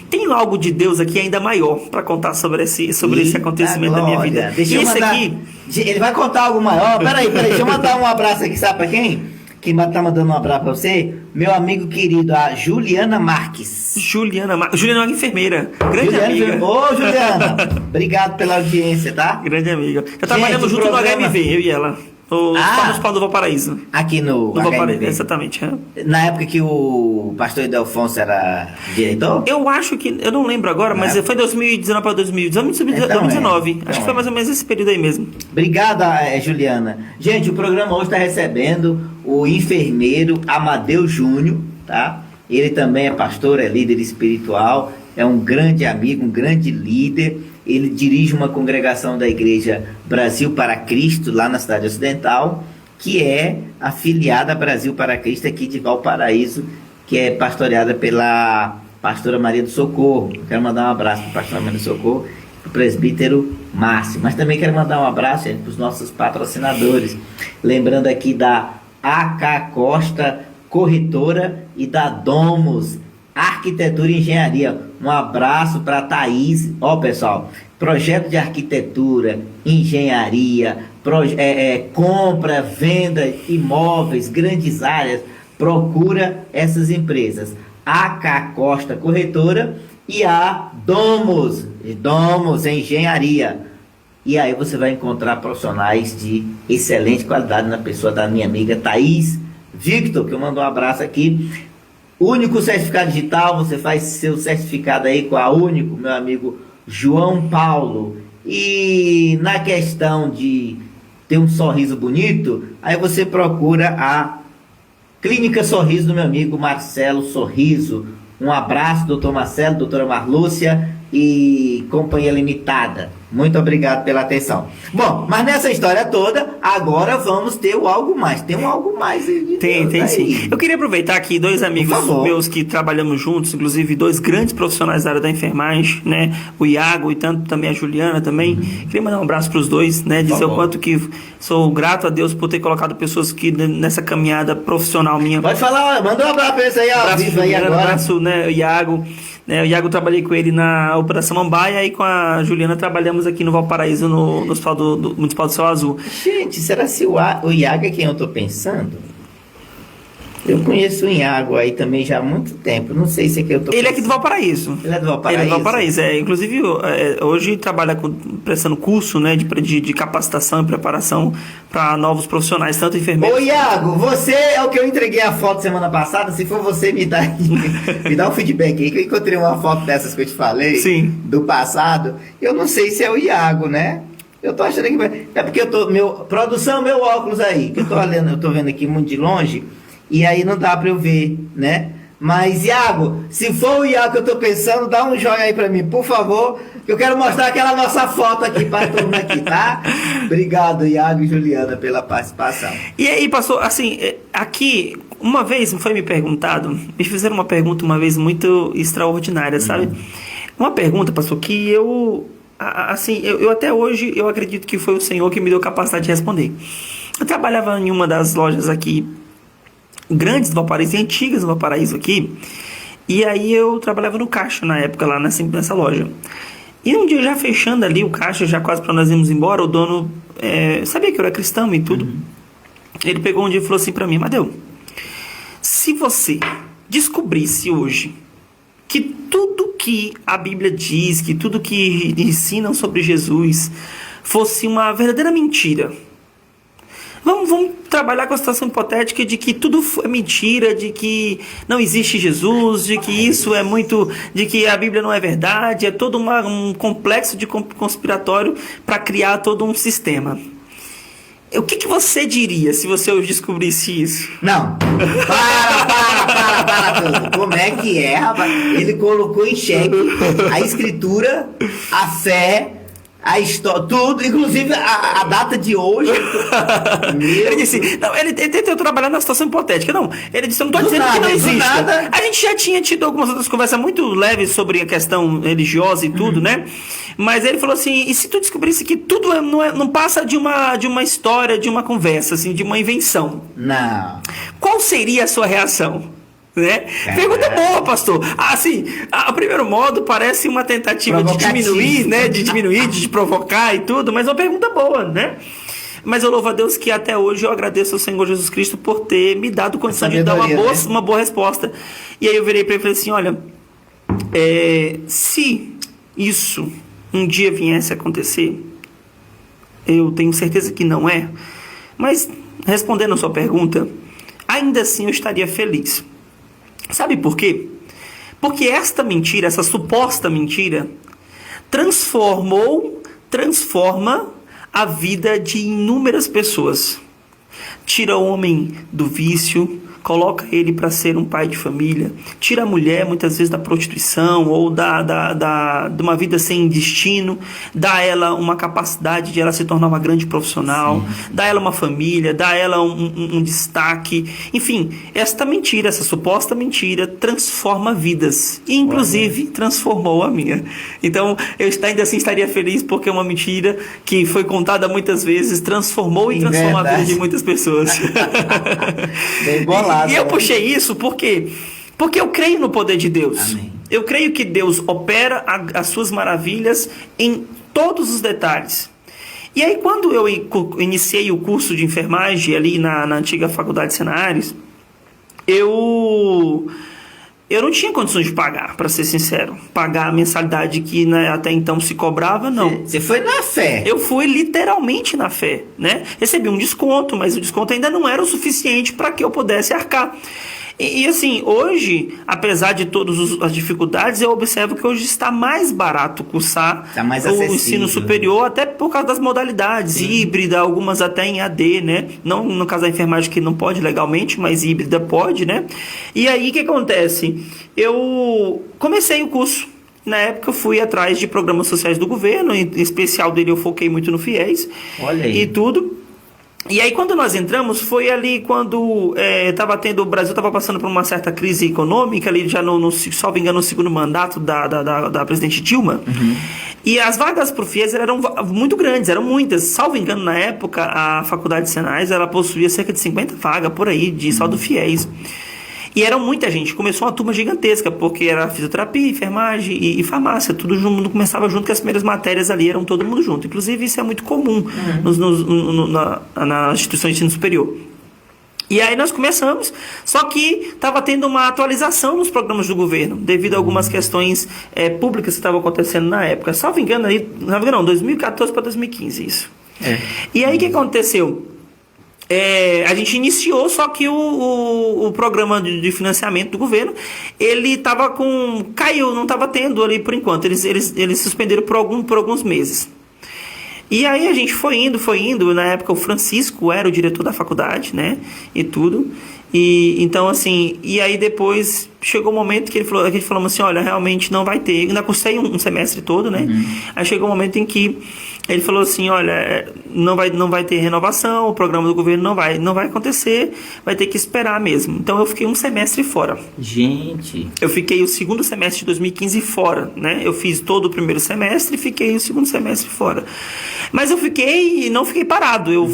[SPEAKER 2] Tem algo de Deus aqui ainda maior para contar sobre esse acontecimento da minha vida.
[SPEAKER 1] Deixa eu mandar, aqui... Ele vai contar algo maior. Peraí, deixa eu mandar um abraço aqui, sabe para quem? Que tá mandando um abraço para você? Meu amigo querido, a Juliana Marques.
[SPEAKER 2] Juliana é uma enfermeira. Grande amiga.
[SPEAKER 1] Ô, Juliana, obrigado pela audiência, tá?
[SPEAKER 2] Grande amiga. Eu trabalhamos junto no HMV, eu e ela. Os pau do Valparaíso.
[SPEAKER 1] Aqui no
[SPEAKER 2] Valparaíso, exatamente.
[SPEAKER 1] Na época que o pastor Idelfonso era diretor?
[SPEAKER 2] Eu acho que, eu não lembro agora, mas foi 2019 para 2019. Acho que foi mais ou menos esse período aí mesmo.
[SPEAKER 1] Obrigado, Juliana. Gente, o programa hoje está recebendo o enfermeiro Amadeu Júnior, tá? Ele também é pastor, é líder espiritual, é um grande amigo, um grande líder. Ele dirige uma congregação da Igreja Brasil para Cristo, lá na cidade ocidental, que é afiliada a Brasil para Cristo aqui de Valparaíso, que é pastoreada pela pastora Maria do Socorro. Eu quero mandar um abraço para a pastora Maria do Socorro, para o presbítero Márcio. Mas também quero mandar um abraço para os nossos patrocinadores. Lembrando aqui da AK Costa Corretora e da Domus Arquitetura e Engenharia. Um abraço para a Thaís. Pessoal, projeto de arquitetura, engenharia, compra, venda, imóveis, grandes áreas. Procura essas empresas. AK Costa Corretora e a Domus Engenharia. E aí você vai encontrar profissionais de excelente qualidade na pessoa da minha amiga Thaís Victor, que eu mando um abraço aqui. Único certificado digital, você faz seu certificado aí com a Único, meu amigo João Paulo. E na questão de ter um sorriso bonito, aí você procura a Clínica Sorriso do meu amigo Marcelo Sorriso. Um abraço, doutor Marcelo, doutora Marlúcia e Companhia Limitada. Muito obrigado pela atenção. Bom, mas nessa história toda, agora vamos ter o algo mais. Tem um algo mais aí.
[SPEAKER 2] Tem sim. Eu queria aproveitar aqui 2 amigos meus que trabalhamos juntos, inclusive 2 grandes profissionais da área da enfermagem, né? O Iago e tanto também a Juliana também. Queria mandar um abraço para os 2, né? Dizer o quanto que sou grato a Deus por ter colocado pessoas que nessa caminhada profissional minha.
[SPEAKER 1] Pode falar, manda um abraço para esse aí, ao vivo aí agora. Um
[SPEAKER 2] abraço, né, o Iago. O Iago, trabalhei com ele na Operação Mambaia e com a Juliana trabalhamos aqui no Valparaíso, no Hospital do Municipal do Céu Azul.
[SPEAKER 1] Gente, será que o Iago é quem eu tô pensando? Eu conheço o Iago aí também já há muito tempo. Não sei se é que eu tô.
[SPEAKER 2] Ele é aqui do Valparaíso.
[SPEAKER 1] Ele é do Valparaíso?
[SPEAKER 2] Ele é do Valparaíso. Inclusive, hoje trabalha prestando curso, né, de capacitação e preparação para novos profissionais, tanto enfermeiros.
[SPEAKER 1] Ô, Iago, você é o que eu entreguei a foto semana passada. Se for você, me dá um feedback aí, que eu encontrei uma foto dessas que eu te falei.
[SPEAKER 2] Sim.
[SPEAKER 1] Do passado. Eu não sei se é o Iago, né? Eu tô achando que... É porque eu tô... Produção, meu óculos aí. Que eu tô vendo aqui muito de longe. E aí não dá pra eu ver, né? Mas, Iago, se for o Iago que eu tô pensando, dá um joinha aí pra mim, por favor. Que eu quero mostrar aquela nossa foto aqui pra todo mundo aqui, tá? Obrigado, Iago e Juliana, pela participação.
[SPEAKER 2] E aí, pastor, assim, aqui, uma vez foi me perguntado, me fizeram uma pergunta uma vez muito extraordinária, sabe? Uma pergunta, pastor, que eu até hoje, eu acredito que foi o Senhor que me deu capacidade de responder. Eu trabalhava em uma das lojas aqui, grandes do Valparaíso, antigas do Valparaíso aqui, e aí eu trabalhava no caixa na época lá nessa loja. E um dia já fechando ali o caixa, já quase para nós irmos embora, o dono sabia que eu era cristão e tudo. Ele pegou um dia e falou assim para mim: Madeu, se você descobrisse hoje que tudo que a Bíblia diz, que tudo que ensinam sobre Jesus fosse uma verdadeira mentira, vamos trabalhar com a situação hipotética de que tudo é mentira, de que não existe Jesus, de que isso é muito, de que a Bíblia não é verdade, é todo um complexo de conspiratório para criar todo um sistema. O que você diria se você hoje descobrisse isso?
[SPEAKER 1] Não. Para tudo. Como é que é, rapaz? Ele colocou em xeque a escritura, a fé, a história, tudo, inclusive a data de hoje.
[SPEAKER 2] Ele disse, não, ele tentou trabalhar na situação hipotética. Não, ele disse, eu não estou dizendo que não existe. A gente já tinha tido algumas outras conversas muito leves sobre a questão religiosa e tudo, né? Mas ele falou assim, e se tu descobrisse que tudo não passa de uma história, de uma conversa, assim, de uma invenção?
[SPEAKER 1] Não.
[SPEAKER 2] Qual seria a sua reação? Né? Pergunta boa, pastor. Assim, a primeiro modo parece uma tentativa de diminuir, né? De provocar e tudo, mas é uma pergunta boa, né? Mas eu louvo a Deus que até hoje eu agradeço ao Senhor Jesus Cristo por ter me dado condição de dar uma boa resposta. E aí eu virei para ele e falei assim, olha, se isso um dia viesse a acontecer, eu tenho certeza que não é, mas respondendo a sua pergunta, ainda assim eu estaria feliz. Sabe por quê? Porque esta mentira, essa suposta mentira, transforma a vida de inúmeras pessoas. Tira o homem do vício, coloca ele para ser um pai de família, tira a mulher muitas vezes da prostituição ou de uma vida sem destino, dá a ela uma capacidade de ela se tornar uma grande profissional, dá a ela uma família, dá a ela um destaque. Enfim, essa suposta mentira transforma vidas e inclusive transformou a minha. Então eu ainda assim estaria feliz porque é uma mentira que foi contada muitas vezes, transformou e transforma a vida de muitas pessoas.
[SPEAKER 1] Bem bolado.
[SPEAKER 2] E eu puxei isso porque eu creio no poder de Deus.
[SPEAKER 1] Amém.
[SPEAKER 2] Eu creio que Deus opera as suas maravilhas em todos os detalhes. E aí quando eu iniciei o curso de enfermagem ali na antiga Faculdade Senares, eu não tinha condições de pagar, para ser sincero. Pagar a mensalidade que, né, até então se cobrava, não.
[SPEAKER 1] Você foi na fé.
[SPEAKER 2] Eu fui literalmente na fé, né? Recebi um desconto, mas o desconto ainda não era o suficiente para que eu pudesse arcar. E assim, hoje, apesar de todas as dificuldades, eu observo que hoje está mais barato cursar o ensino superior, até por causa das modalidades, híbrida, algumas até em AD, né? Não no caso da enfermagem que não pode legalmente, mas híbrida pode, né? E aí, o que acontece? Eu comecei o curso. Na época eu fui atrás de programas sociais do governo, em especial dele eu foquei muito no FIES.
[SPEAKER 1] Olha aí.
[SPEAKER 2] E tudo. E aí quando nós entramos, foi ali quando o Brasil estava passando por uma certa crise econômica, ali já salvo engano, no segundo mandato da presidente Dilma. E as vagas para o FIES eram muito grandes, eram muitas. Salvo engano, na época, a Faculdade de Senais, ela possuía cerca de 50 vagas por aí, só do FIES. E era muita gente, começou uma turma gigantesca, porque era fisioterapia, enfermagem e farmácia, tudo mundo começava junto, que as primeiras matérias ali eram todo mundo junto. Inclusive isso é muito comum nas instituições de ensino superior. E aí nós começamos, só que estava tendo uma atualização nos programas do governo, devido a algumas questões públicas que estavam acontecendo na época. Salvo engano, 2014 para 2015, isso. E aí o que aconteceu? A gente iniciou, só que o programa de financiamento do governo, ele estava caiu, não estava tendo ali por enquanto, eles suspenderam por alguns meses. E aí a gente foi indo, na época o Francisco era o diretor da faculdade, né, e tudo, e então assim, e aí depois chegou o momento que a gente falou assim, olha, realmente não vai ter, ainda cursei um semestre todo, né, aí chegou o momento em que ele falou assim, olha, não vai ter renovação, o programa do governo não vai acontecer, vai ter que esperar mesmo. Então eu fiquei um semestre fora.
[SPEAKER 1] Gente!
[SPEAKER 2] Eu fiquei o segundo semestre de 2015 fora, né? Eu fiz todo o primeiro semestre e fiquei o segundo semestre fora. Mas não fiquei parado. Eu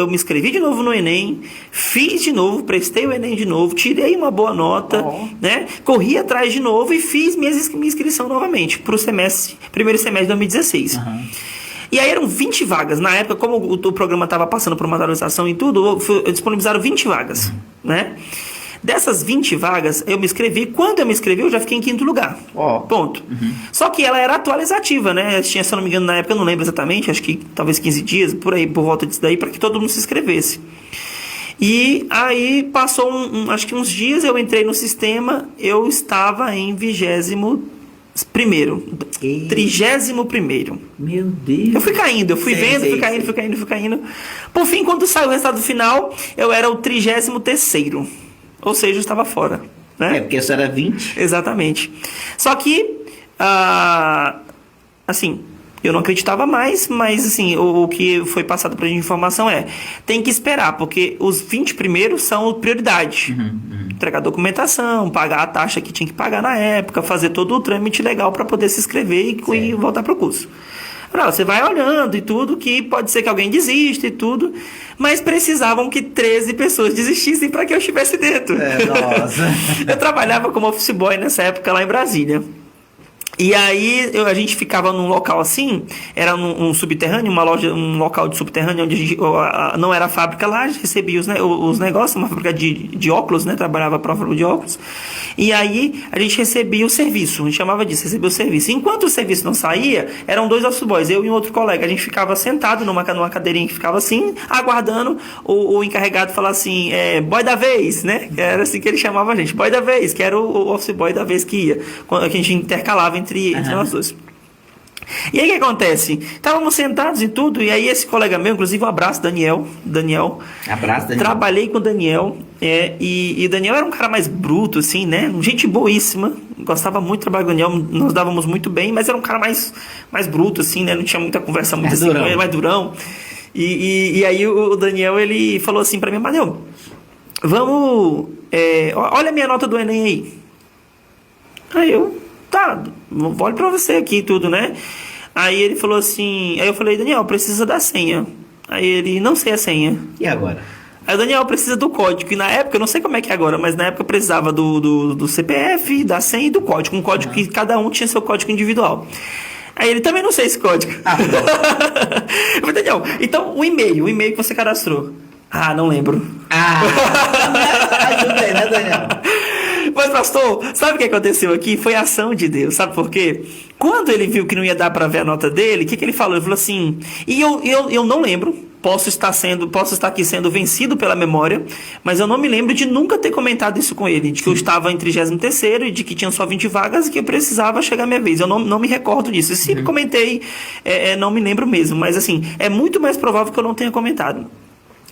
[SPEAKER 2] me inscrevi de novo no Enem, fiz de novo, prestei o Enem de novo, tirei uma boa nota, né? Corri atrás de novo e fiz minha inscrição novamente para o primeiro semestre de 2016. E aí eram 20 vagas. Na época, como o programa estava passando por uma atualização e tudo, disponibilizaram 20 vagas, né? Dessas 20 vagas, eu me inscrevi. Quando eu me inscrevi, eu já fiquei em 5º lugar. Ponto. Só que ela era atualizativa, né? Tinha, se eu não me engano, na época, eu não lembro exatamente, acho que talvez 15 dias, por aí, por volta disso daí, para que todo mundo se inscrevesse. E aí passou, acho que uns dias, eu entrei no sistema, eu estava em 31º. 31º.
[SPEAKER 1] Meu Deus.
[SPEAKER 2] Eu fui caindo, fui caindo. Por fim, quando saiu o resultado final, eu era o 33º. Ou seja, eu estava fora, né?
[SPEAKER 1] Porque isso era 20.
[SPEAKER 2] Exatamente. Só que, assim, eu não acreditava mais, mas assim, o que foi passado pra gente de informação tem que esperar, porque os 20 primeiros são prioridade. Entregar documentação, pagar a taxa que tinha que pagar na época, fazer todo o trâmite legal para poder se inscrever e voltar pro curso. Não, você vai olhando e tudo, que pode ser que alguém desista e tudo, mas precisavam que 13 pessoas desistissem para que eu estivesse dentro.
[SPEAKER 1] Nossa.
[SPEAKER 2] Eu trabalhava como office boy nessa época lá em Brasília. E aí a gente ficava num local assim, era um subterrâneo, uma loja, um local de subterrâneo, onde não era a fábrica lá, a gente recebia os negócios, uma fábrica de óculos, né? Trabalhava para a fábrica de óculos. E aí a gente recebia o serviço, a gente chamava disso, recebia o serviço. Enquanto o serviço não saía, eram 2 office boys, eu e um outro colega. A gente ficava sentado numa cadeirinha que ficava assim, aguardando o encarregado falar assim, boy da vez, né? Era assim que ele chamava a gente, boy da vez, que era o office boy da vez que ia, que a gente intercalava entre nós dois. E aí o que acontece? Estávamos sentados e tudo, e aí esse colega meu, inclusive um abraço, Daniel.
[SPEAKER 1] Abraço, Daniel.
[SPEAKER 2] Trabalhei com o Daniel, e o Daniel era um cara mais bruto, assim, né? Gente boíssima, gostava muito de trabalhar com o Daniel, nós dávamos muito bem, mas era um cara mais bruto, assim, né? Não tinha muita conversa muito assim, mais durão. E aí o Daniel, ele falou assim pra mim, Manel, vamos, olha a minha nota do Enem aí. Aí eu, tá, olho pra você aqui e tudo, né? Aí ele falou assim, aí eu falei, Daniel, precisa da senha. Aí ele, não sei a senha.
[SPEAKER 1] E agora?
[SPEAKER 2] Aí o Daniel precisa do código, e na época, eu não sei como é que é agora, mas na época precisava do CPF, da senha e do código, um código que cada um tinha seu código individual. Aí ele, também não sei esse código. Eu falei, Daniel, então o e-mail que você cadastrou. Não lembro.
[SPEAKER 1] Ajuda aí, né, Daniel?
[SPEAKER 2] Mas, pastor, sabe o que aconteceu aqui? Foi a ação de Deus, sabe por quê? Quando ele viu que não ia dar para ver a nota dele, o que ele falou? Ele falou assim, e eu não lembro, posso estar aqui sendo vencido pela memória, mas eu não me lembro de nunca ter comentado isso com ele, de que eu estava em 33º e de que tinha só 20 vagas e que eu precisava chegar a minha vez. Eu não me recordo disso. Se comentei, não me lembro mesmo, mas assim, é muito mais provável que eu não tenha comentado.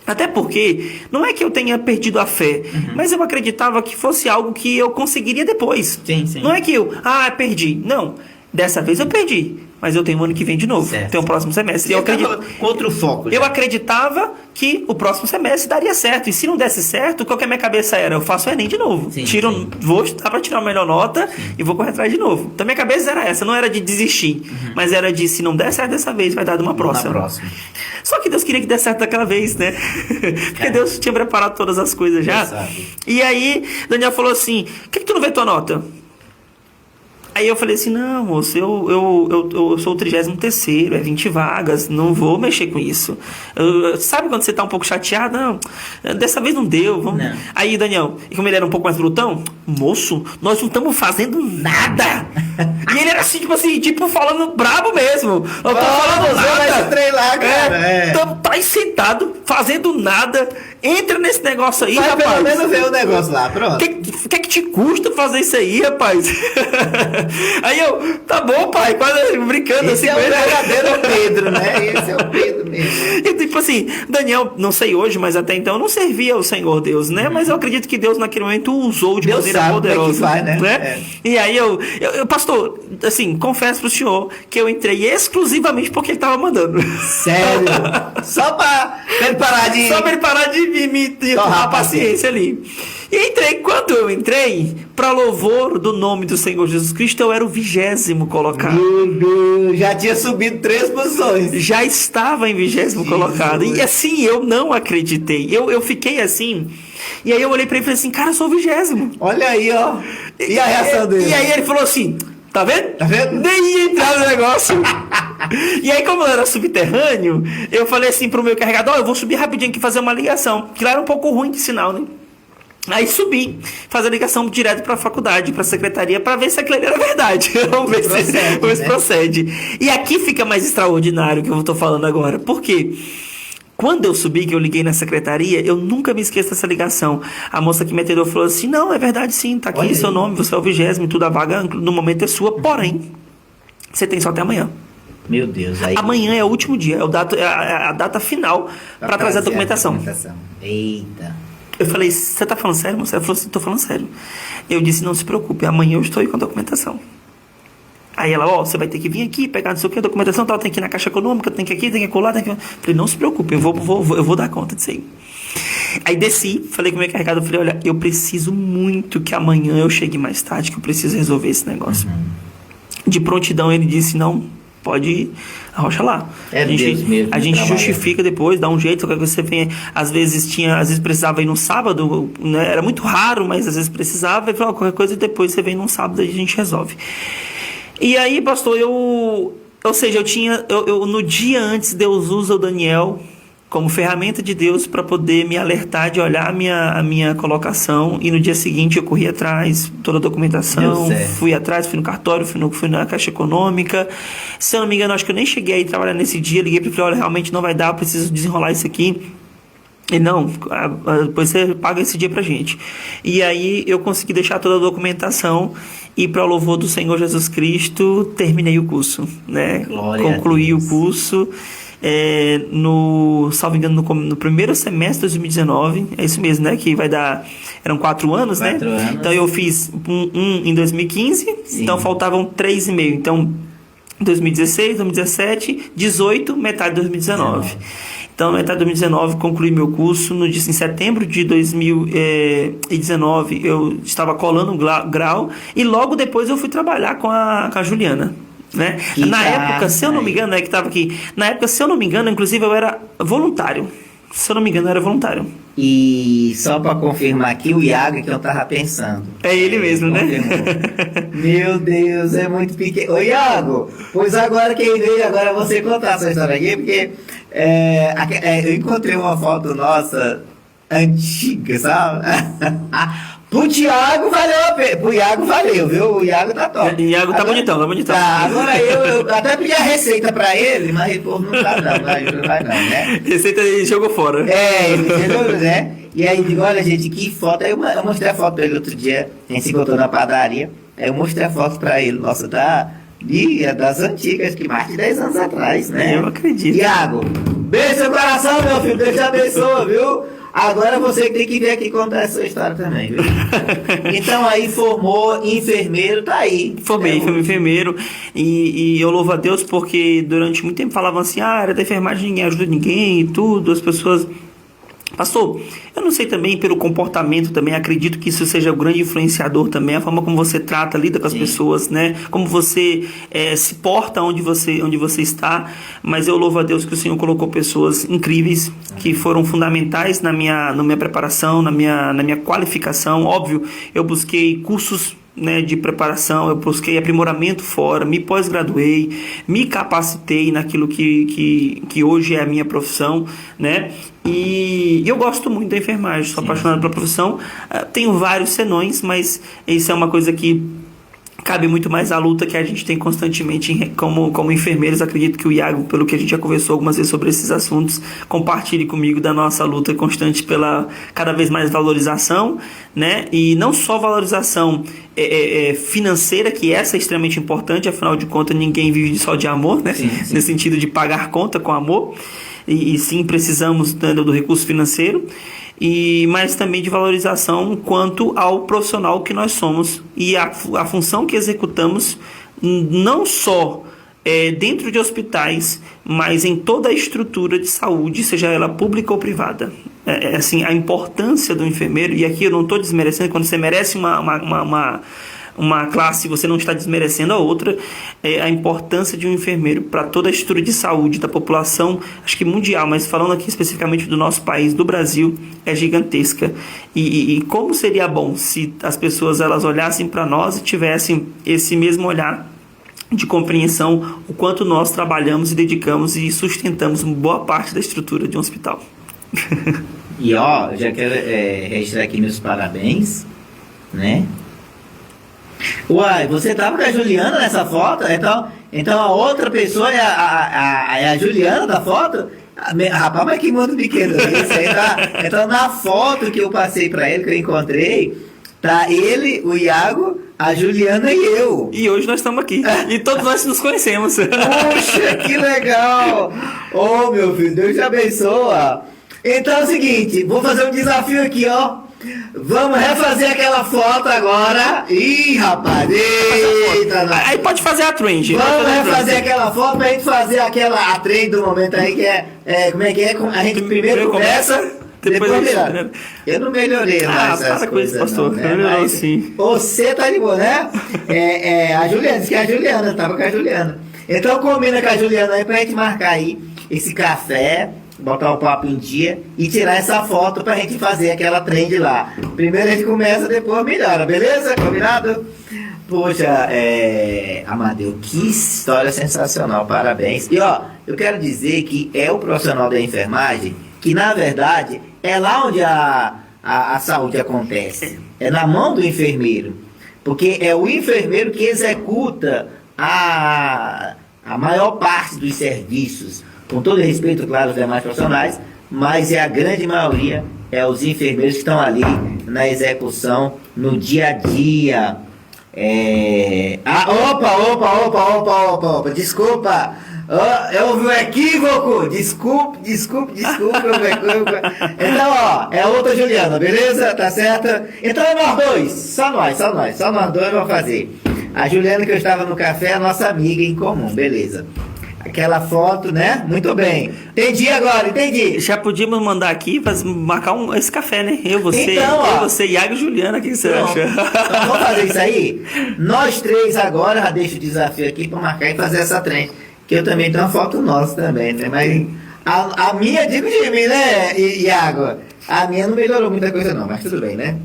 [SPEAKER 2] Até porque, não é que eu tenha perdido a fé, mas eu acreditava que fosse algo que eu conseguiria depois.
[SPEAKER 1] Sim.
[SPEAKER 2] Não é que eu, perdi. Não, dessa vez eu perdi, mas eu tenho um ano que vem de novo.
[SPEAKER 1] Certo.
[SPEAKER 2] Tem um próximo semestre.
[SPEAKER 1] Com outro foco.
[SPEAKER 2] Eu acreditava que o próximo semestre daria certo. E se não desse certo, qual que a minha cabeça era? Eu faço o Enem de novo. Vou estudar para tirar a melhor nota e vou correr atrás de novo. Então minha cabeça era essa, não era de desistir, mas era de, se não der certo dessa vez, vai dar de uma próxima. Só que Deus queria que desse certo daquela vez, né? Porque Deus tinha preparado todas as coisas já. E aí, Daniel falou assim, por que tu não vê tua nota? Aí eu falei assim, não, moço, eu sou o 33º, é 20 vagas, não vou mexer com isso. Sabe quando você tá um pouco chateado? Não, dessa vez não deu. Vamos... Não. Aí, Daniel, e como ele era um pouco mais brutão, moço, nós não estamos fazendo nada. E ele era assim, tipo falando brabo mesmo. Eu tô falando nada.
[SPEAKER 1] Lá, cara.
[SPEAKER 2] Tá aí sentado, fazendo nada. Entra nesse negócio aí,
[SPEAKER 1] vai,
[SPEAKER 2] rapaz.
[SPEAKER 1] Pelo menos ver o negócio lá, pronto.
[SPEAKER 2] O que te custa fazer isso aí, rapaz? Aí eu, tá bom, pai, quase brincando
[SPEAKER 1] esse
[SPEAKER 2] assim.
[SPEAKER 1] Esse é o verdadeiro Pedro, né? Esse é o Pedro mesmo.
[SPEAKER 2] E tipo assim, Daniel, não sei hoje, mas até então não servia ao Senhor Deus, né? Mas eu acredito que Deus naquele momento o usou de
[SPEAKER 1] Deus
[SPEAKER 2] maneira
[SPEAKER 1] sabe
[SPEAKER 2] poderosa.
[SPEAKER 1] Que vai, né?
[SPEAKER 2] É. E aí eu, pastor, assim, confesso pro senhor que eu entrei exclusivamente porque ele tava mandando.
[SPEAKER 1] Sério? Só pra ele parar de
[SPEAKER 2] me tomar a paciência ali. E entrei, quando eu entrei, para louvor do nome do Senhor Jesus Cristo, eu era o 20º colocado.
[SPEAKER 1] Meu Deus, já tinha subido 3 posições.
[SPEAKER 2] Já estava em 20º colocado. E assim, eu não acreditei. Eu fiquei assim. E aí eu olhei para ele e falei assim, cara, eu sou o 20º.
[SPEAKER 1] Olha aí, ó. E a reação dele?
[SPEAKER 2] E aí ele falou assim, tá vendo?
[SPEAKER 1] Tá vendo?
[SPEAKER 2] Nem ia entrar no negócio. E aí, como eu era subterrâneo, eu falei assim pro meu carregador, eu vou subir rapidinho aqui fazer uma ligação. Que lá era um pouco ruim de sinal, né? Aí subi, fazer a ligação direto para a faculdade, para a secretaria, para ver se aquilo ali era verdade. Vamos ver se procede. E aqui fica mais extraordinário o que eu estou falando agora. Por quê? Quando eu subi, que eu liguei na secretaria, eu nunca me esqueço dessa ligação. A moça que me atendeu falou assim, não, é verdade sim, tá aqui seu nome, você é o 20º, tudo, a vaga no momento é sua, porém, você tem só até amanhã.
[SPEAKER 1] Meu Deus. Aí...
[SPEAKER 2] Amanhã é o último dia, é a data final para trazer a documentação.
[SPEAKER 1] Eita.
[SPEAKER 2] Eu falei, você tá falando sério, moça? Ela falou assim, tô falando sério. Eu disse, não se preocupe, amanhã eu estou aí com a documentação. Aí ela, você vai ter que vir aqui, pegar não sei o que, a documentação tal, tem que ir na Caixa Econômica, tem que ir aqui, tem que ir colar, tem que... Eu falei, não se preocupe, eu vou dar conta disso aí. Aí desci, falei com o meu encarregado, falei, olha, eu preciso muito que amanhã eu chegue mais tarde, que eu preciso resolver esse negócio. De prontidão ele disse, não, pode arrocha lá. A gente justifica depois, dá um jeito, qualquer coisa você vem. Às vezes precisava ir no sábado, né? Era muito raro, mas às vezes precisava, e falou, qualquer coisa depois você vem num sábado e a gente resolve. E aí, pastor, eu no dia antes Deus usa o Daniel como ferramenta de Deus para poder me alertar de olhar a minha colocação, e no dia seguinte eu corri atrás, toda a documentação, fui atrás, fui no cartório, fui na Caixa Econômica. Se eu não me engano, acho que eu nem cheguei aí trabalhar nesse dia, liguei para ele e falei, olha, realmente não vai dar, eu preciso desenrolar isso aqui. E não, depois você paga esse dia pra gente. E aí eu consegui deixar toda a documentação e, para o louvor do Senhor Jesus Cristo, terminei o curso, né? Concluí o curso. Salvo engano, no primeiro semestre de 2019, é isso mesmo, né? Que vai dar, eram 4 anos, né?
[SPEAKER 1] 4 anos.
[SPEAKER 2] Então eu fiz um em 2015, sim. Então faltavam 3,5. Então 2016, 2017, 18, metade de 2019. Então, metade de 2019, concluí meu curso. Em setembro de 2019, eu estava colando um grau. E logo depois eu fui trabalhar com a Juliana. Né? Na época, se eu não me engano, que estava aqui. Na época, se eu não me engano, inclusive eu era voluntário. Se eu não me engano, eu era voluntário.
[SPEAKER 1] E só para confirmar aqui, o Iago que eu tava pensando.
[SPEAKER 2] É ele mesmo, né?
[SPEAKER 1] Meu Deus, é muito pequeno. Ô Iago, pois agora quem veio, agora você contar essa história aqui, porque eu encontrei uma foto nossa antiga, sabe? Pro Thiago valeu a pena. Pro Iago valeu, viu? O Iago tá top.
[SPEAKER 2] O Iago tá bonitão, tá bonitão.
[SPEAKER 1] Tá, agora eu até pedi a receita pra ele, mas ele não tá não vai não, né?
[SPEAKER 2] Receita ele jogou fora.
[SPEAKER 1] Ele jogou, né? E aí digo, olha gente, que foto. Aí eu mostrei a foto pra ele outro dia, a gente se encontrou na padaria. Aí eu mostrei a foto pra ele, nossa, das antigas, que mais de 10 anos atrás, né?
[SPEAKER 2] Eu acredito.
[SPEAKER 1] Iago, beijo seu coração, meu filho, Deus te abençoe, viu? Agora você que tem que vir aqui contar essa história também, viu? Então aí formou enfermeiro, tá aí.
[SPEAKER 2] Fui enfermeiro e eu louvo a Deus porque durante muito tempo falavam assim, a área da enfermagem ninguém ajuda ninguém e tudo, as pessoas... Pastor, eu não sei também pelo comportamento também, acredito que isso seja o grande influenciador também, a forma como você trata, lida com as pessoas, né? Como você se porta onde você está, mas eu louvo a Deus que o Senhor colocou pessoas incríveis, que foram fundamentais na minha preparação, na minha qualificação. Óbvio, eu busquei cursos né, de preparação, eu busquei aprimoramento fora, me pós-graduei, me capacitei naquilo que hoje é a minha profissão, né? E eu gosto muito da enfermagem, sou apaixonado pela profissão. Tenho vários senões, mas isso é uma coisa que cabe muito mais à luta que a gente tem constantemente como enfermeiros. Acredito que o Iago, pelo que a gente já conversou algumas vezes sobre esses assuntos, compartilhe comigo da nossa luta constante pela cada vez mais valorização, né? E não só valorização financeira, que essa é extremamente importante, afinal de contas ninguém vive só de amor, né? Sim. Nesse sentido de pagar conta com amor, e sim precisamos do recurso financeiro, mas também de valorização quanto ao profissional que nós somos e a função que executamos, não só dentro de hospitais, mas em toda a estrutura de saúde, seja ela pública ou privada. Assim, a importância do enfermeiro, e aqui eu não estou desmerecendo, quando você merece uma classe, você não está desmerecendo a outra, a importância de um enfermeiro para toda a estrutura de saúde da população, acho que mundial, mas falando aqui especificamente do nosso país, do Brasil, é gigantesca. E como seria bom se as pessoas elas olhassem para nós e tivessem esse mesmo olhar de compreensão, o quanto nós trabalhamos e dedicamos e sustentamos boa parte da estrutura de um hospital.
[SPEAKER 1] E ó, já quero registrar aqui meus parabéns, né? Uai, você tava com a Juliana nessa foto? Então a outra pessoa é a Juliana da foto? Rapaz, mas que mundo pequeno isso aí, tá? Então na foto que eu passei pra ele, que eu encontrei, tá ele, o Iago, a Juliana e eu.
[SPEAKER 2] E hoje nós estamos aqui. E todos nós nos conhecemos.
[SPEAKER 1] Puxa, que legal! Ô, meu filho, Deus te abençoa. Então é o seguinte, vou fazer um desafio aqui, ó. Vamos refazer aquela foto agora. Ih, rapaz, eita, não.
[SPEAKER 2] Aí pode fazer a trend.
[SPEAKER 1] Vamos refazer aquela foto pra gente fazer a trend do momento aí, que como é que é? A gente primeiro começa, depois melhora. Eu não melhorei mais essas coisas, pastor. Não, né? Melhorou sim. Você tá de boa, né? A Juliana, disse que é a Juliana, tava com a Juliana. Então combina com a Juliana aí pra gente marcar aí esse café, botar o papo em dia e tirar essa foto pra gente fazer aquela trend lá. Primeiro a gente começa, depois melhora, beleza? Combinado? Poxa, Amadeu, que história sensacional, parabéns. E ó, eu quero dizer que é o profissional da enfermagem que, na verdade, é lá onde a saúde acontece. É na mão do enfermeiro. Porque é o enfermeiro que executa a maior parte dos serviços. Com todo respeito, claro, aos demais profissionais, mas a grande maioria os enfermeiros que estão ali na execução, no dia a dia. Opa, desculpa. Houve um equívoco. Desculpe. Então, ó, é outra Juliana, beleza? Tá certo? Então é nós dois. Só nós dois vamos fazer. A Juliana que eu estava no café é a nossa amiga em comum, beleza? Aquela foto, né? Muito bem. Entendi agora, entendi.
[SPEAKER 2] Já podíamos mandar aqui, marcar esse café, né? Você, Iago e Juliana, o que você acha?
[SPEAKER 1] Então vamos fazer isso aí? Nós três agora, já deixo o desafio aqui para marcar e fazer essa trend. Que eu também tenho uma foto nossa também, né? Mas a minha, digo de mim, né, Iago? A minha não melhorou muita coisa não, mas tudo bem, né?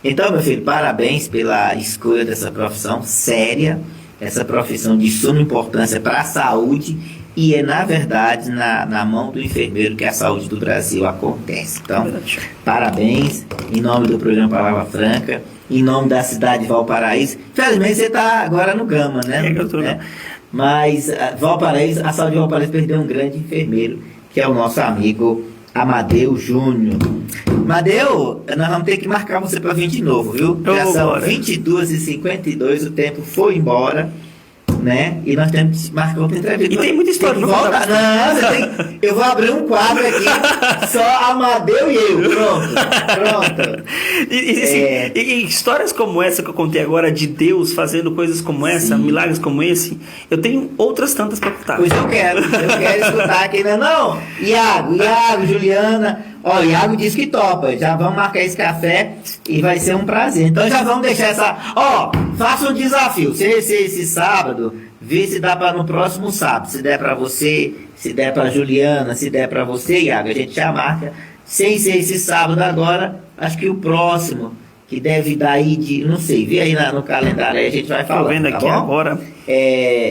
[SPEAKER 1] Então, meu filho, parabéns pela escolha dessa profissão séria. Essa profissão de suma importância para a saúde e na verdade, na mão do enfermeiro que a saúde do Brasil acontece. Então, parabéns, em nome do programa Palavra Franca, em nome da cidade de Valparaíso. Infelizmente, você está agora no Gama, né? Mas Valparaíso, a saúde de Valparaíso perdeu um grande enfermeiro, que é o nosso amigo Amadeu Júnior. Amadeu, nós vamos ter que marcar você para vir de novo, viu? Já são 22h52, o tempo foi embora, né? E nós temos que marcar outra entrevista.
[SPEAKER 2] E tem muita história, não volta?
[SPEAKER 1] Não, eu vou abrir um quadro aqui, só Amadeu e eu. Pronto.
[SPEAKER 2] E histórias como essa que eu contei agora, de Deus fazendo coisas como essa, milagres como esse, eu tenho outras tantas para contar.
[SPEAKER 1] Pois eu quero escutar aqui, não? Iago, Juliana. Ó, o Iago disse que topa. Já vamos marcar esse café e vai ser um prazer. Então já vamos deixar essa... Ó, faça um desafio. Se esse sábado, vê se dá para no próximo sábado. Se der para você, se der para Juliana, se der para você, Iago, a gente já marca. Sem ser esse sábado agora, acho que o próximo. que deve dar aí de, não sei, vê aí no calendário, aí a gente vai falar.
[SPEAKER 2] Tô vendo aqui agora.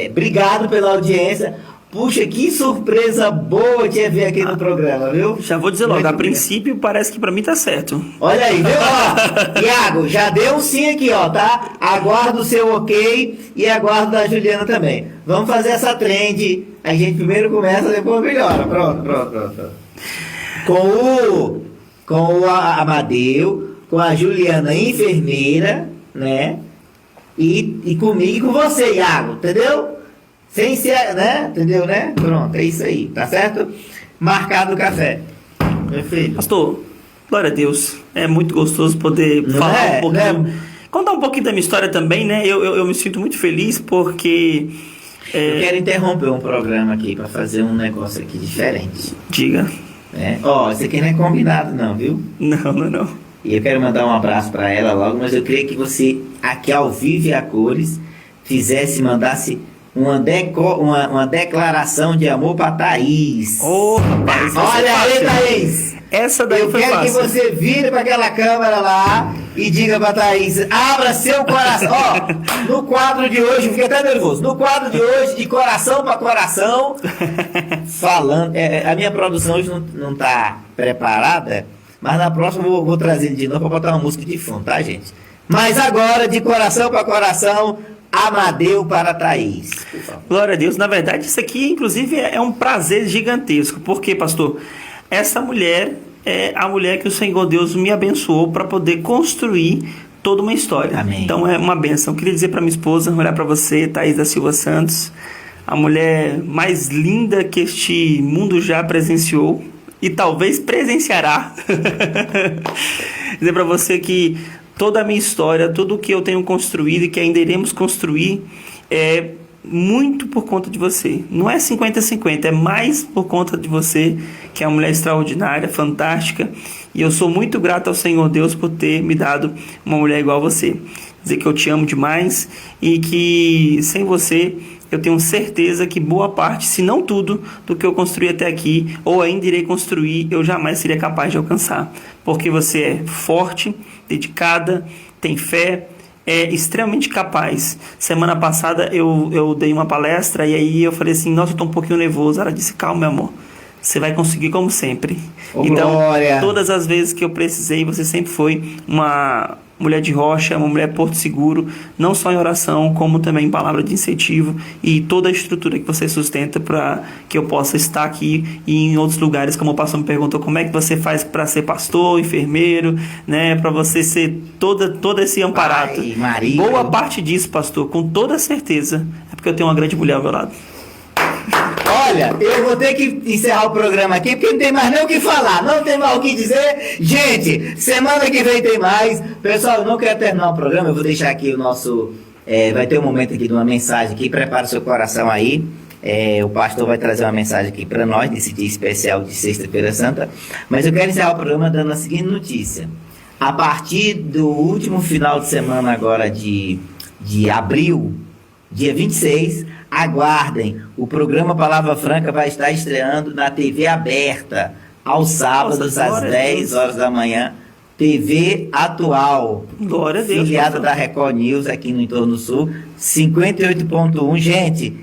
[SPEAKER 1] Obrigado pela audiência. Puxa, que surpresa boa te ver aqui no programa, viu?
[SPEAKER 2] Já vou dizer logo, a princípio parece que pra mim tá certo.
[SPEAKER 1] Olha aí, viu? Ó, Iago, já deu um sim aqui, ó, tá? Aguardo o seu ok e aguardo da Juliana também. Vamos fazer essa trend. A gente primeiro começa, depois melhora. Pronto. Com o Amadeu, com a Juliana enfermeira, né? E comigo e com você, Iago, entendeu? Sem ser, né? Entendeu, né? Pronto, é isso aí, tá certo? Marcado o café. Perfeito.
[SPEAKER 2] Pastor, glória a Deus. É muito gostoso poder falar um pouquinho. Contar um pouquinho da minha história também, né? Eu me sinto muito feliz porque...
[SPEAKER 1] Eu quero interromper um programa aqui para fazer um negócio aqui diferente.
[SPEAKER 2] Diga.
[SPEAKER 1] Isso aqui não é combinado não, viu?
[SPEAKER 2] Não.
[SPEAKER 1] E eu quero mandar um abraço para ela logo, mas eu queria que você, aqui ao vivo e a cores, mandasse uma declaração de amor para Thaís.
[SPEAKER 2] Rapaz,
[SPEAKER 1] olha aí, Thaís.
[SPEAKER 2] Essa daí foi fácil.
[SPEAKER 1] Eu quero que você vire para aquela câmera lá e diga para Thaís, abra seu coração. No quadro de hoje, fiquei até nervoso. No quadro de hoje, de coração para coração, falando. A minha produção hoje não tá preparada, mas na próxima eu vou trazer de novo para botar uma música de fundo, tá, gente? Mas agora, de coração para coração, Amadeu para Thaís.
[SPEAKER 2] Glória a Deus. Na verdade, isso aqui, inclusive, é um prazer gigantesco. Por quê, pastor? Essa mulher é a mulher que o Senhor Deus me abençoou para poder construir toda uma história.
[SPEAKER 1] Amém.
[SPEAKER 2] Então, é uma bênção. Eu queria dizer para minha esposa, olhar para você, Thaís da Silva Santos, a mulher mais linda que este mundo já presenciou e talvez presenciará. Dizer para você que toda a minha história, tudo o que eu tenho construído e que ainda iremos construir é muito por conta de você. Não é 50-50, é mais por conta de você, que é uma mulher extraordinária, fantástica. E eu sou muito grato ao Senhor Deus por ter me dado uma mulher igual a você. Dizer que eu te amo demais e que sem você eu tenho certeza que boa parte, se não tudo, do que eu construí até aqui, ou ainda irei construir, eu jamais seria capaz de alcançar. Porque você é forte, dedicada, tem fé, é extremamente capaz. Semana passada eu dei uma palestra e aí eu falei assim, nossa, eu tô um pouquinho nervoso. Ela disse, calma, meu amor, você vai conseguir como sempre. Então,
[SPEAKER 1] glória.
[SPEAKER 2] Todas as vezes que eu precisei, você sempre foi uma mulher de rocha, uma mulher porto seguro, não só em oração, como também em palavra de incentivo e toda a estrutura que você sustenta para que eu possa estar aqui e em outros lugares, como o pastor me perguntou, como é que você faz para ser pastor, enfermeiro, né, para você ser todo esse amparado. Boa parte disso, pastor, com toda certeza, é porque eu tenho uma grande mulher ao meu lado.
[SPEAKER 1] Olha, eu vou ter que encerrar o programa aqui, porque não tem mais nem o que falar, não tem mais o que dizer. Gente, semana que vem tem mais. Pessoal, eu não quero terminar o programa, eu vou deixar aqui o nosso... vai ter um momento aqui de uma mensagem aqui, prepara o seu coração aí. O pastor vai trazer uma mensagem aqui para nós, nesse dia especial de Sexta-feira Santa. Mas eu quero encerrar o programa dando a seguinte notícia. A partir do último final de semana agora de abril, dia 26... aguardem, o programa Palavra Franca vai estar estreando na TV aberta, aos sábados, às 10 horas da manhã, TV Atual,
[SPEAKER 2] glória a Deus,
[SPEAKER 1] filiada da Record News aqui no Entorno Sul, 58.1, gente,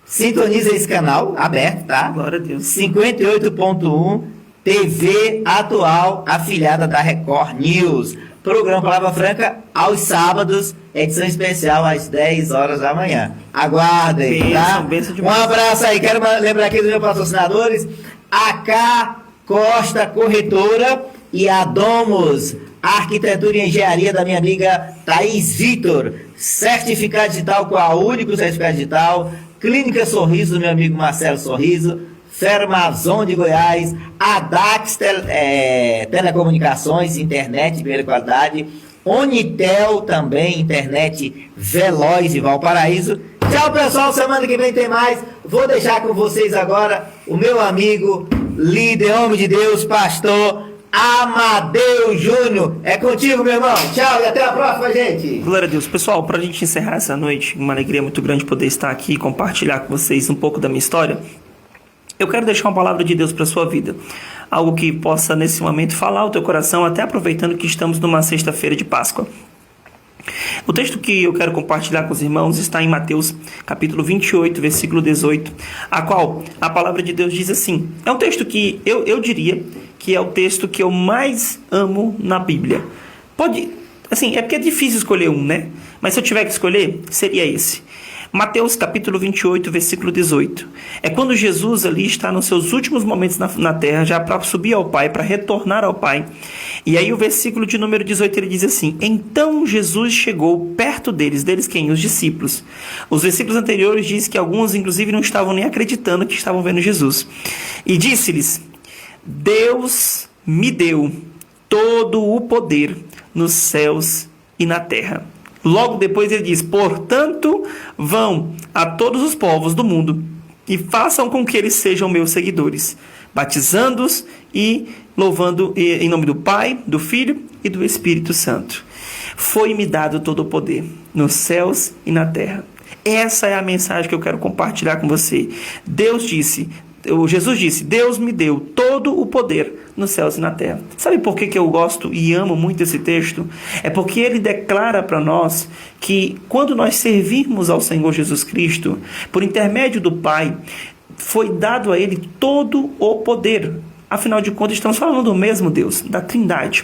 [SPEAKER 1] sintoniza esse canal, aberto, tá?
[SPEAKER 2] Glória a Deus.
[SPEAKER 1] 58.1, TV Atual, afiliada da Record News. Programa Palavra Franca aos sábados, edição especial às 10 horas da manhã. Aguardem, tá? Um abraço aí. Quero lembrar aqui dos meus patrocinadores: AK Costa Corretora e a Domus Arquitetura e Engenharia da minha amiga Thaís Vitor. Certificado digital com a Único Certificado Digital. Clínica Sorriso do meu amigo Marcelo Sorriso. Fermazon de Goiás, Adax Telecomunicações, internet de primeira qualidade, Unitel também, internet veloz de Valparaíso. Tchau, pessoal, semana que vem tem mais. Vou deixar com vocês agora o meu amigo, líder, homem de Deus, pastor Amadeu Júnior. É contigo, meu irmão. Tchau e até a próxima, gente.
[SPEAKER 2] Glória a Deus. Pessoal, para a gente encerrar essa noite, uma alegria muito grande poder estar aqui e compartilhar com vocês um pouco da minha história. Eu quero deixar uma palavra de Deus para a sua vida, algo que possa nesse momento falar ao teu coração, até aproveitando que estamos numa sexta-feira de Páscoa. O texto que eu quero compartilhar com os irmãos está em Mateus, capítulo 28, versículo 18, a qual a palavra de Deus diz assim. É um texto que eu diria que é o texto que eu mais amo na Bíblia. É porque é difícil escolher um, né? Mas se eu tiver que escolher, seria esse. Mateus capítulo 28, versículo 18. É quando Jesus ali está nos seus últimos momentos na terra, já para subir ao Pai, para retornar ao Pai. E aí o versículo de número 18, ele diz assim: então Jesus chegou perto deles quem? Os discípulos. Os versículos anteriores dizem que alguns inclusive não estavam nem acreditando que estavam vendo Jesus. E disse-lhes: Deus me deu todo o poder nos céus e na terra. Logo depois ele diz: portanto, vão a todos os povos do mundo e façam com que eles sejam meus seguidores, batizando-os e louvando em nome do Pai, do Filho e do Espírito Santo. Foi-me dado todo o poder nos céus e na terra. Essa é a mensagem que eu quero compartilhar com você. Jesus disse: Deus me deu todo o poder nos céus e na terra. Sabe por que eu gosto e amo muito esse texto? É porque ele declara para nós que quando nós servirmos ao Senhor Jesus Cristo, por intermédio do Pai, foi dado a ele todo o poder. Afinal de contas, estamos falando do mesmo Deus, da Trindade.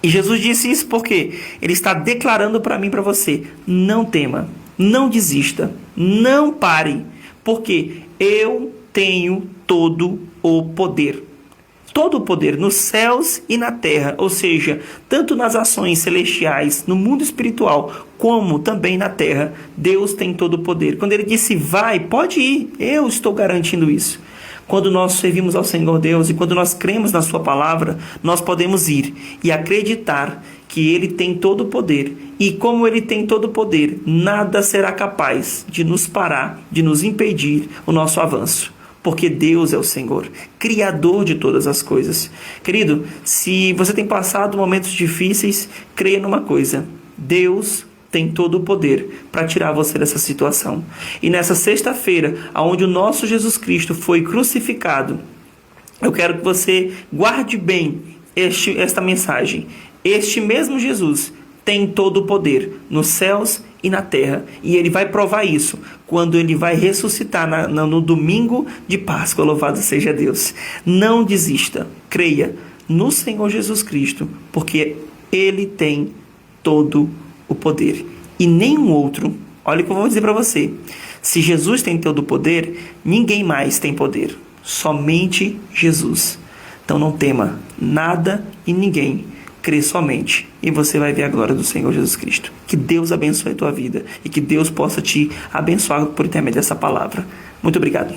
[SPEAKER 2] E Jesus disse isso porque ele está declarando para mim e para você: não tema, não desista, não pare, porque eu tenho todo o poder. Todo o poder nos céus e na terra, ou seja, tanto nas ações celestiais, no mundo espiritual, como também na terra, Deus tem todo o poder. Quando ele disse vai, pode ir, eu estou garantindo isso. Quando nós servimos ao Senhor Deus e quando nós cremos na sua palavra, nós podemos ir e acreditar que ele tem todo o poder. E como ele tem todo o poder, nada será capaz de nos parar, de nos impedir o nosso avanço. Porque Deus é o Senhor, Criador de todas as coisas. Querido, se você tem passado momentos difíceis, creia numa coisa: Deus tem todo o poder para tirar você dessa situação. E nessa sexta-feira, onde o nosso Jesus Cristo foi crucificado, eu quero que você guarde bem esta mensagem. Este mesmo Jesus tem todo o poder nos céus e na terra. E ele vai provar isso quando ele vai ressuscitar no domingo de Páscoa. Louvado seja Deus. Não desista. Creia no Senhor Jesus Cristo, porque ele tem todo o poder. E nenhum outro. Olha o que eu vou dizer para você. Se Jesus tem todo o poder, ninguém mais tem poder. Somente Jesus. Então não tema nada e ninguém. Crê somente e você vai ver a glória do Senhor Jesus Cristo. Que Deus abençoe a tua vida e que Deus possa te abençoar por intermédio dessa palavra. Muito obrigado.